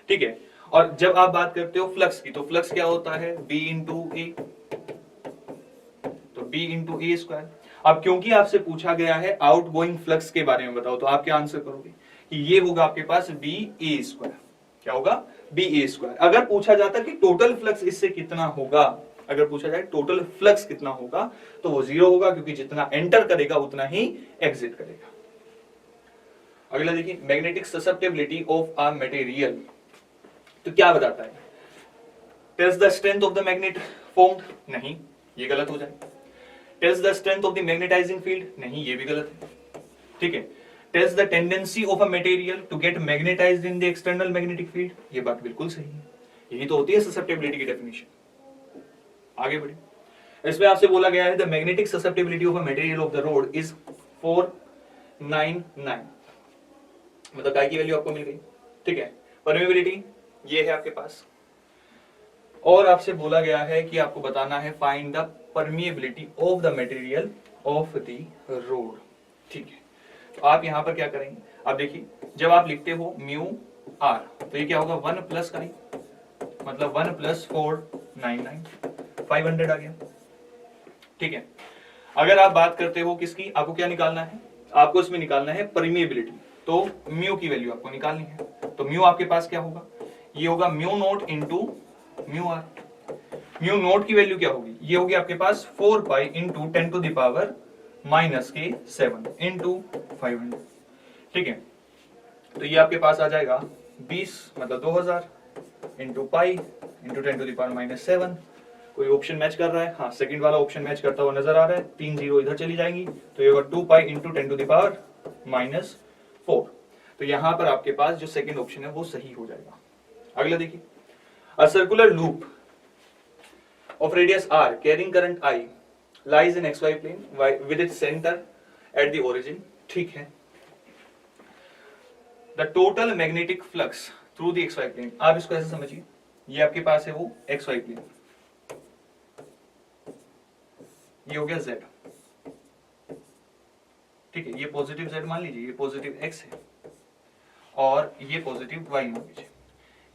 ठीक है। और जब आप बात करते हो फ्लक्स की, तो फ्लक्स क्या होता है, B इंटू ए, तो B इंटू ए स्क्वायर। अब क्योंकि आपसे पूछा गया है आउट गोइंग फ्लक्स के बारे में बताओ, तो आप क्या आंसर करोगे कि ये होगा आपके पास B A स्क्वायर, क्या होगा, B A स्क्वायर। अगर पूछा जाता कि टोटल फ्लक्स इससे कितना होगा, अगर पूछा जाए टोटल फ्लक्स कितना होगा, तो वो 0 होगा, क्योंकि जितना एंटर करेगा उतना ही एग्जिट करेगा। अगला देखिए, magnetic susceptibility of a material, तो क्या बताता है, tells the strength of the magnet formed, नहीं, ये गलत हो जाएगा। Tells the strength of the magnetizing field, नहीं, ये भी गलत है, ठीक है। Tells the tendency of a material to get magnetized in the external magnetic field, ये बात बिल्कुल सही है, यही तो होती है ससेप्टेबिलिटी की डेफिनेशन। आगे बढ़े, इसमें आपसे बोला गया है the magnetic susceptibility of a material of the road is 499, मतलब काय की वैल्यू आपको मिल गई, ठीक है। परमेबिलिटी ये है आपके पास, और आपसे बोला गया है कि आपको बताना है find the permeability of the material of the road, ठीक है। तो आप यहां पर क्या करेंगे, आप देखिए, जब आप लिखते हो म्यू आर, तो ये क्या होगा 1 प्लस का, मतलब 1 प्लस 499, 500 आ गया, ठीक है। अगर आप बात करते हो किसकी, आपको क्या निकालना है, आपको इसमें निकालना है परमिएबिलिटी, तो म्यू की वैल्यू आपको निकालनी है। तो म्यू आपके पास क्या होगा, ये होगा mu naught into mu R. Mu naught की वैल्यू क्या होगी, ये होगी आपके पास 4 pi into 10 to the power minus के 7 इंटू 500, ठीक है। तो ये आपके पास आ जाएगा 20 मतलब 2000 into pi into 10 to the power minus 7। कोई ऑप्शन मैच कर रहा है? हाँ, सेकंड वाला ऑप्शन मैच करता हुआ नजर आ रहा है। 3 जीरो इधर चली जाएंगी तो ये होगा 2 pi into 10 to the power minus 4। तो यहां पर आपके पास जो सेकंड ऑप्शन है वो सही हो जाएगा। अगला देखिए, a circular loop of radius r carrying current I lies in xy plane with its center at the origin, ठीक है। The total magnetic flux through the xy plane, आप इसको ऐसे समझिए, ये आपके पास है वो xy plane, ये हो गया z, ठीक है। ये पॉजिटिव z मान लीजिए, ये पॉजिटिव x है और ये पॉजिटिव y मान लीजिए।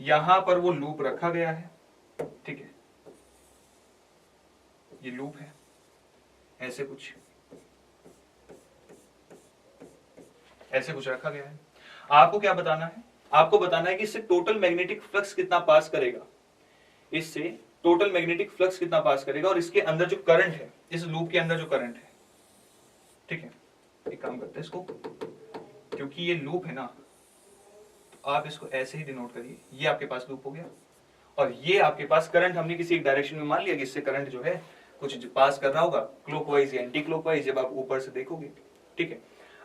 यहां पर वो लूप रखा गया है, ठीक है, ये लूप है ऐसे कुछ रखा गया है। आपको क्या बताना है? आपको बताना है कि इससे टोटल मैग्नेटिक फ्लक्स कितना पास करेगा, इससे टोटल मैग्नेटिक फ्लक्स कितना पास करेगा और इसके अंदर जो करंट है, इस लूप के अंदर जो करंट है, ठीक है। एक काम करते हैं इसको, क्योंकि ये लूप है ना, तो आप इसको ऐसे ही डिनोट करिए। ये आपके पास लूप हो गया और ये आपके पास करंट हमने किसी एक डायरेक्शन में मान लिया कि इससे करंट जो है कुछ पास कर रहा होगा, क्लॉकवाइज या एंटी क्लॉकवाइज, जब आप ऊपर से देखोगे, ठीक है।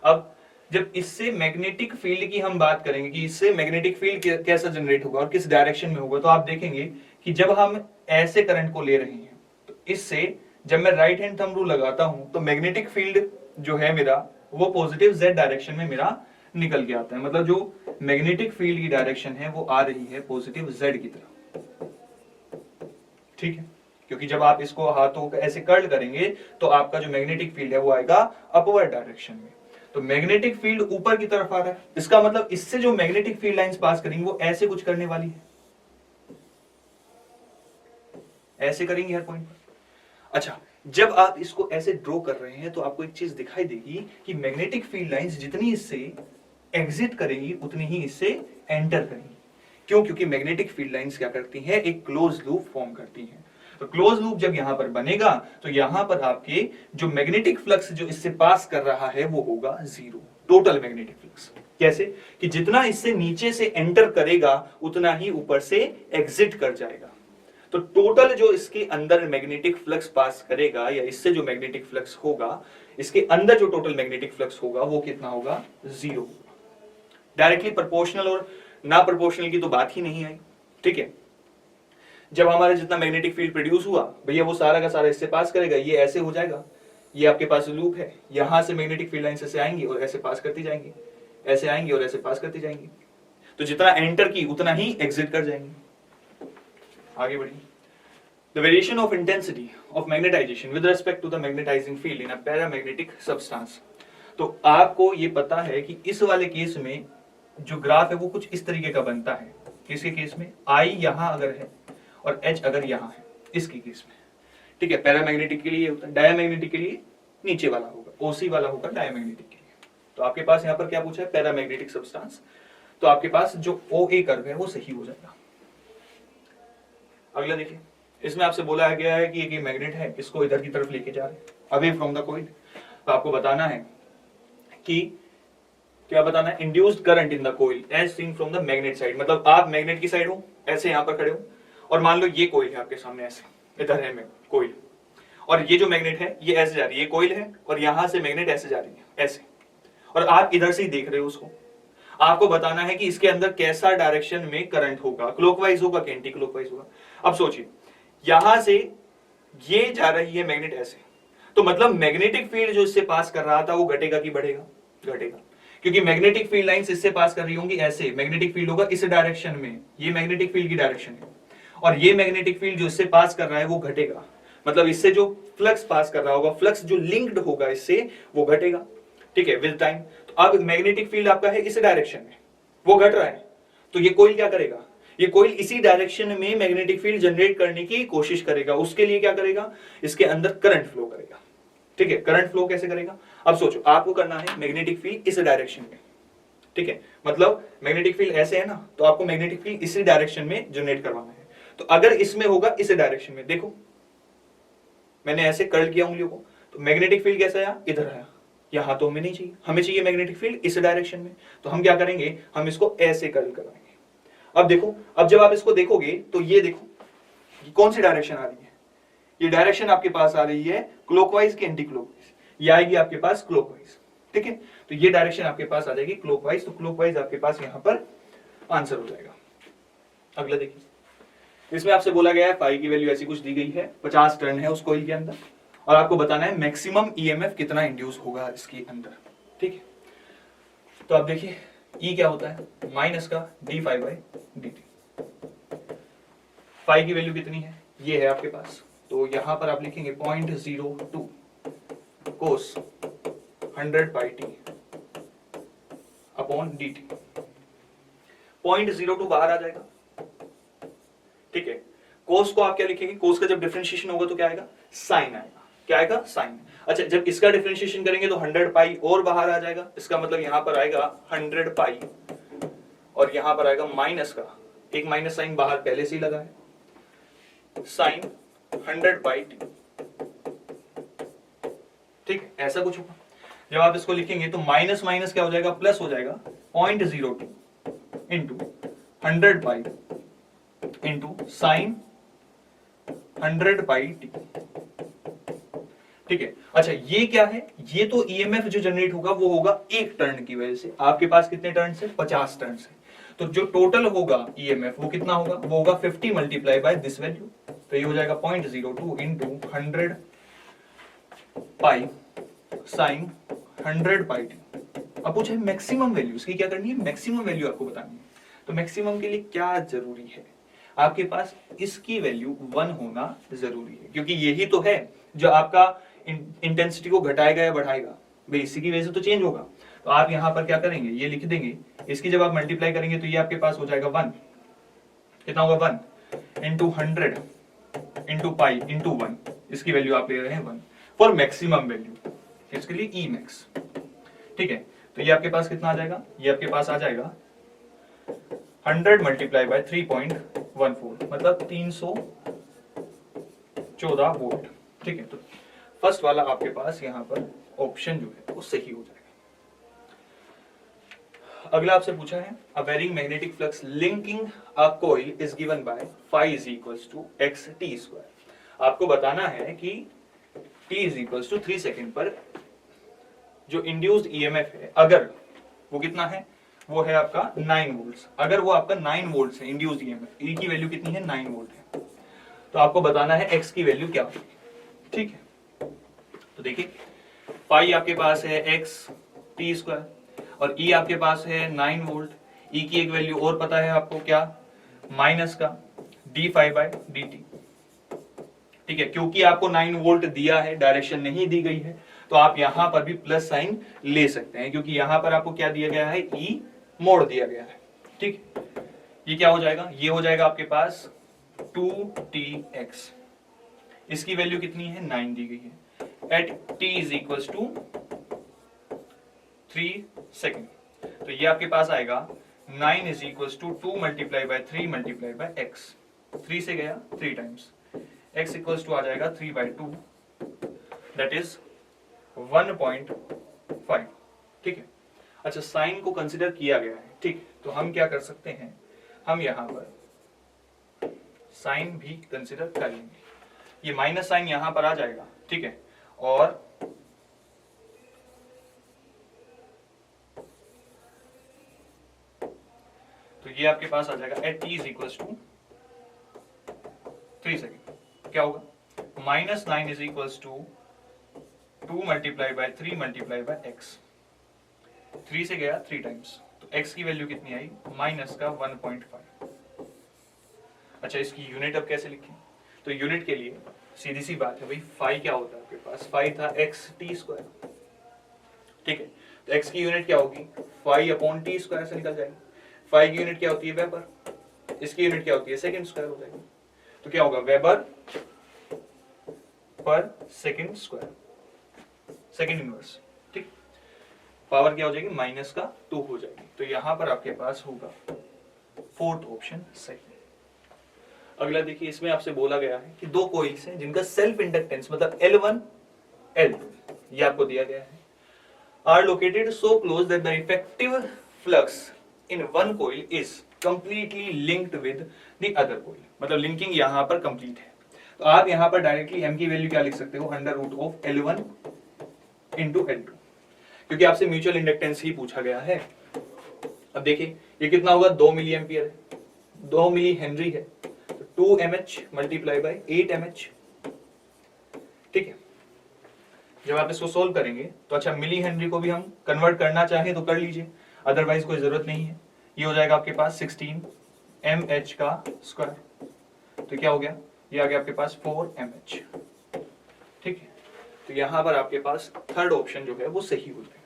अब जब इससे मैग्नेटिक फील्ड की हम बात करेंगे कि इससे मैग्नेटिक फील्ड कैसा जनरेट होगा और किस डायरेक्शन में होगा, तो आप देखेंगे कि जब हम ऐसे करंट को ले रहे हैं तो इससे जब मैं राइट हैंड थंब रूल लगाता हूं तो मैग्नेटिक फील्ड जो है मेरा वो पॉजिटिव z डायरेक्शन में मेरा निकल के आता है। मतलब जो मैग्नेटिक फील्ड की डायरेक्शन है वो आ रही है पॉजिटिव z की तरफ, ठीक है। क्योंकि जब आप इसको हाथों को ऐसे कर्ल करेंगे तो आपका जो मैग्नेटिक फील्ड है वो आएगा अपवर्ड डायरेक्शन में। तो मैग्नेटिक फील्ड ऊपर की तरफ आ रहा है, इसका मतलब इससे जो मैग्नेटिक फील्ड लाइंस पास करेंगे वो ऐसे कुछ करने वाली है, ऐसे करेंगे हर पॉइंट पर। अच्छा, जब आप इसको ऐसे ड्रॉ कर रहे हैं तो आपको एक चीज दिखाई देगी कि मैग्नेटिक फील्ड लाइंस जितनी इससे एग्जिट करेंगी उतनी ही इससे एंटर करेंगी। क्यों? क्योंकि मैग्नेटिक फील्ड लाइंस क्या करती हैं, एक क्लोज लूप फॉर्म करती हैं। तो क्लोज लूप जब यहां पर बनेगा तो यहां पर आपके जो मैग्नेटिक फ्लक्स जो इससे पास कर रहा है वो होगा जीरो, टोटल मैग्नेटिक फ्लक्स। कैसे? कि जितना इससे नीचे से एंटर करेगा उतना ही ऊपर से एग्जिट कर जाएगा। तो टोटल जो इसके अंदर मैग्नेटिक फ्लक्स पास करेगा या इससे जो मैग्नेटिक फ्लक्स होगा, इसके अंदर जो टोटल मैग्नेटिक फ्लक्स होगा वो कितना होगा? जीरो होगा। डायरेक्टली प्रोपोर्शनल और ना प्रोपोर्शनल की तो बात ही नहीं आई, ठीक है। जब हमारा जितना मैग्नेटिक फील्ड प्रोड्यूस हुआ भैया वो सारा का सारा इससे पास करेगा, ये ऐसे हो जाएगा। ये आपके पास लूप है, यहां से मैग्नेटिक फील्ड लाइन से आएंगी और ऐसे पास करती जाएंगी, ऐसे आएंगी और ऐसे पास करती जाएंगी। तो जितना एंटर की उतना ही एग्जिट कर जाएंगी। आगे बढ़िए। The variation of intensity of magnetization with respect to the magnetizing field in a paramagnetic substance। तो आपको ये पता है कि इस वाले केस में जो ग्राफ है वो कुछ इस तरीके का बनता है। किसके केस में? I यहां अगर है और H अगर यहां है, इसके केस में, ठीक है। पैरामैग्नेटिक के लिए होता है, डायमैग्नेटिक के लिए नीचे वाला होगा, OC वाला होगा डायमैग्नेटिक के लिए। तो आपके पास यहाँ पर क्या पूछा है? Paramagnetic substance. तो आपके पास जो OA कर्व है वो सही हो जाएगा। अगला देखिए, इसमें आपसे बोला गया है कि एक मैग्नेट है, इसको इधर की तरफ लेके जा रहे हैं, अवे फ्रॉम द कॉइल। तो आपको बताना है कि क्या बताना है? Induced current in the coil as seen from the magnet side. मतलब आप मैग्नेट की साइड हो, ऐसे यहाँ पर खड़े हो और मान लो ये कॉइल है आपके सामने, ऐसे इधर है कॉइल, और ये जो मैग्नेट है ये ऐसे जा रही है, ये कॉइल है और यहां से मैग्नेट ऐसे जा रही है, ऐसे, और आप इधर से ही देख रहे हो उसको। आपको बताना है कि इसके अंदर कैसा डायरेक्शन में करंट होगा, क्लॉकवाइज होगा कि एंटी क्लॉकवाइज होगा। अब सोचिए, यहां से ये जा रही है मैग्नेट ऐसे, तो मतलब मैग्नेटिक फील्ड जो इससे पास कर रहा था वो घटेगा कि बढ़ेगा? घटेगा, क्योंकि मैग्नेटिक फील्ड लाइंस इससे पास कर रही होंगी ऐसे, मैग्नेटिक फील्ड होगा इस डायरेक्शन में, ये मैग्नेटिक फील्ड की डायरेक्शन है, और ये मैग्नेटिक फील्ड जो इससे पास कर रहा है वो घटेगा। मतलब इससे जो फ्लक्स पास कर रहा होगा, फ्लक्स जो लिंक्ड होगा इससे, वो घटेगा, ठीक है, विद टाइम। तो अब मैग्नेटिक फील्ड आपका है इस डायरेक्शन में, वो घट रहा है, तो ये कॉइल क्या करेगा? ये कॉइल इसी डायरेक्शन में मैग्नेटिक फील्ड जनरेट करने की कोशिश करेगा। उसके लिए क्या करेगा? इसके अंदर करंट फ्लो करेगा, ठीक है। करंट फ्लो कैसे करेगा? अब सोचो, आपको करना है मैग्नेटिक फील्ड इस डायरेक्शन में, ठीक है। मतलब मैग्नेटिक फील्ड ऐसे है ना, तो आपको मैग्नेटिक फील्ड इसी डायरेक्शन में जनरेट करवाना है। तो अगर इसमें होगा इस डायरेक्शन में, देखो मैंने ऐसे कर्ल किया उंगलियों को, तो तो मैग्नेटिक फील्ड कैसा आया, इधर आया, यहाँ तो हमें नहीं चाहिए, हमें चाहिए मैग्नेटिक फील्ड इस डायरेक्शन में। तो हम क्या करेंगे, हम इसको ऐसे कर्ल कराएंगे। अब देखो, अब जब आप इसको देखोगे तो ये देखो ये कौन सी डायरेक्शन आ रही है, ये डायरेक्शन आपके पास आ रही है क्लॉकवाइज के एंटी क्लॉकवाइज, ये आएगी आपके पास क्लॉकवाइज, ठीक है। तो ये डायरेक्शन आपके पास आ जाएगी क्लॉकवाइज, तो क्लॉकवाइज आपके पास यहाँ पर आंसर हो जाएगा। अगला देखिए, इसमें आपसे बोला गया है फाई की वैल्यू ऐसी कुछ दी गई है, 50 टर्न है उस कॉइल के अंदर, और आपको बताना है मैक्सिमम ईएमएफ कितना इंड्यूस होगा इसके अंदर, ठीक है। तो आप देखिए ई क्या होता है, माइनस का D phi by D T. Phi की वैल्यू कितनी है, ये है आपके पास, तो यहां पर आप लिखेंगे 0.02 कोस 100 pi T upon D T. 0.02 बाहर आ जाएगा, ठीक है। कोस को आप क्या लिखेंगे, कोस का जब डिफरेंशिएशन होगा तो क्या आएगा, साइन आएगा, क्या आएगा, साइन। अच्छा, जब इसका डिफरेंशिएशन करेंगे तो 100 पाई और बाहर आ जाएगा, इसका मतलब यहां पर आएगा 100 पाई, और यहां पर आएगा माइनस का, एक माइनस साइन बाहर पहले से ही लगा है, साइन 100 पाई टी, ठीक है, ऐसा कुछ होगा। जब आप इसको लिखेंगे तो माइनस माइनस क्या हो जाएगा, प्लस हो जाएगा, 0.02 into 100 pi into sine 100 pi T, ठीक है। अच्छा, ये क्या है, ये तो ईएमएफ जो जनरेट होगा वो होगा एक टर्न की वजह से। आपके पास कितने टर्न से, 50 टर्न से, तो जो टोटल होगा ईएमएफ वो कितना होगा, वो होगा 50 मल्टीप्लाई बाय दिस वैल्यू, तो ये हो जाएगा 0.02 into 100 pi sine 100 pi T. अब पूछे मैक्सिमम वैल्यू, इसकी क्या करनी है, मैक्सिमम वैल्यू आपको बतानी है। तो मैक्सिमम के लिए क्या जरूरी है, आपके पास इसकी वैल्यू 1 होना जरूरी है, क्योंकि यही तो है जो आपका इंटेंसिटी को घटाएगा या बढ़ाएगा, भाई इसी की वजह से तो चेंज होगा। तो आप यहां पर क्या करेंगे, ये लिख देंगे, इसकी जब आप मल्टीप्लाई करेंगे तो ये आपके पास हो जाएगा 1, कितना होगा 1 इंटू 100 इंटू पाई इंटू 1, इसकी वैल्यू आप ले रहे हैं 1 फॉर मैक्सिमम वैल्यू, इसके लिए ई मैक्स, ठीक है। तो ये आपके पास कितना आ जाएगा, ये आपके पास आ जाएगा 100 मल्टीप्लाई बाय 3.14, मतलब 314 वोल्ट, ठीक है। तो फर्स्ट वाला आपके पास यहाँ पर ऑप्शन जो है वो सही हो जाएगा। अगला आपसे पूछा है, a varying magnetic flux linking a coil is given by phi is equals to X T square. आपको बताना है कि t is equals to 3 second पर जो इंड्यूस्ड ईएमएफ है, अगर वो कितना है, वो है आपका 9 वोल्ट्स, अगर वो आपका 9 वोल्ट्स है इंड्यूस्ड ईएमएफ, ई की वैल्यू कितनी है, 9 वोल्ट है, तो आपको बताना है एक्स की वैल्यू क्या होगी, ठीक है। तो देखिए फाई आपके पास है एक्स टी स्क्वायर, और ई आपके पास है 9 वोल्ट, ई की एक वैल्यू और पता है आपको क्या, माइनस का D phi by D T, ठीक है। क्योंकि आपको 9 वोल्ट दिया है, डायरेक्शन नहीं दी गई है, तो आप यहां पर भी प्लस साइन ले सकते हैं, क्योंकि यहां पर आपको क्या दिया गया है, ई मोड़ दिया गया है, ठीक। ये क्या हो जाएगा, ये हो जाएगा आपके पास 2tx, इसकी वैल्यू कितनी है, 9 दी गई है, at t is equals to 3 second. तो ये आपके पास आएगा 9 is equals to 2 multiply by 3 multiply by x, 3 से गया 3 टाइम्स, x इक्वल्स टू आ जाएगा 3/2, दैट इज 1.5, ठीक है। अच्छा, साइन को कंसिडर किया गया है, ठीक, तो हम क्या कर सकते हैं, हम यहां पर साइन भी कंसिडर कर लेंगे, ये माइनस साइन यहां पर आ जाएगा, ठीक है, और तो ये आपके पास आ जाएगा at t is equals to 3 second, क्या होगा, -9 is equals to 2 multiply by 3 multiply by x, 3 से गया 3 टाइम्स, तो x की वैल्यू कितनी आई, माइनस का 1.5। अच्छा, इसकी यूनिट अब कैसे लिखें, तो यूनिट के लिए सीधी सी बात है भाई, फाई क्या होता है आपके पास, फाई था एक्स टी स्क्वायर, ठीक है। तो x की यूनिट क्या होगी, फाई अपॉन टी स्क्वायर से निकल जाएगी। फाई की यूनिट क्या होती है, वेबर, इसकी यूनिट क्या होती है, सेकंड स्क्वायर हो जाएगी, तो क्या होगा, वेबर पर सेकंड स्क्वायर, सेकंड इनवर्स, ठीक। पावर क्या हो जाएगी, माइनस का 2 हो जाएगी, तो यहां पर आपके पास होगा फोर्थ ऑप्शन सही। अगला देखिए, इसमें आपसे बोला गया है कि दो कॉइल्स हैं जिनका सेल्फ इंडक्टेंस मतलब L1 L2 ये आपको दिया गया है, are located so close that the effective flux in one coil is completely linked with the other coil, मतलब लिंकिंग यहाँ पर कंप्लीट है। तो आप यहाँ पर डायरेक्टली m की वैल्यू क्या लिख सकते हो, under root of L1 into L2, क्योंकि आपसे म्यूचुअल इंडक्टेंस ही पूछा गया है। अब देखिए ये कितना होगा, 2 मिली एम्पियर है, 2 मिली हेनरी है, तो 2mH मल्टीप्लाई बाय 8mH, ठीक है। जब आप इसको सोल्व करेंगे तो अच्छा मिली हेनरी को भी हम कन्वर्ट करना चाहें तो कर लीजिए, अदरवाइज कोई जरूरत नहीं है। ये हो जाएगा आपके पास 16mH का स्क्वायर, तो क्या हो गया, ये आ गया आपके पास 4mH, ठीक है। तो यहां पर आपके पास थर्ड ऑप्शन जो है वो सही हो गया।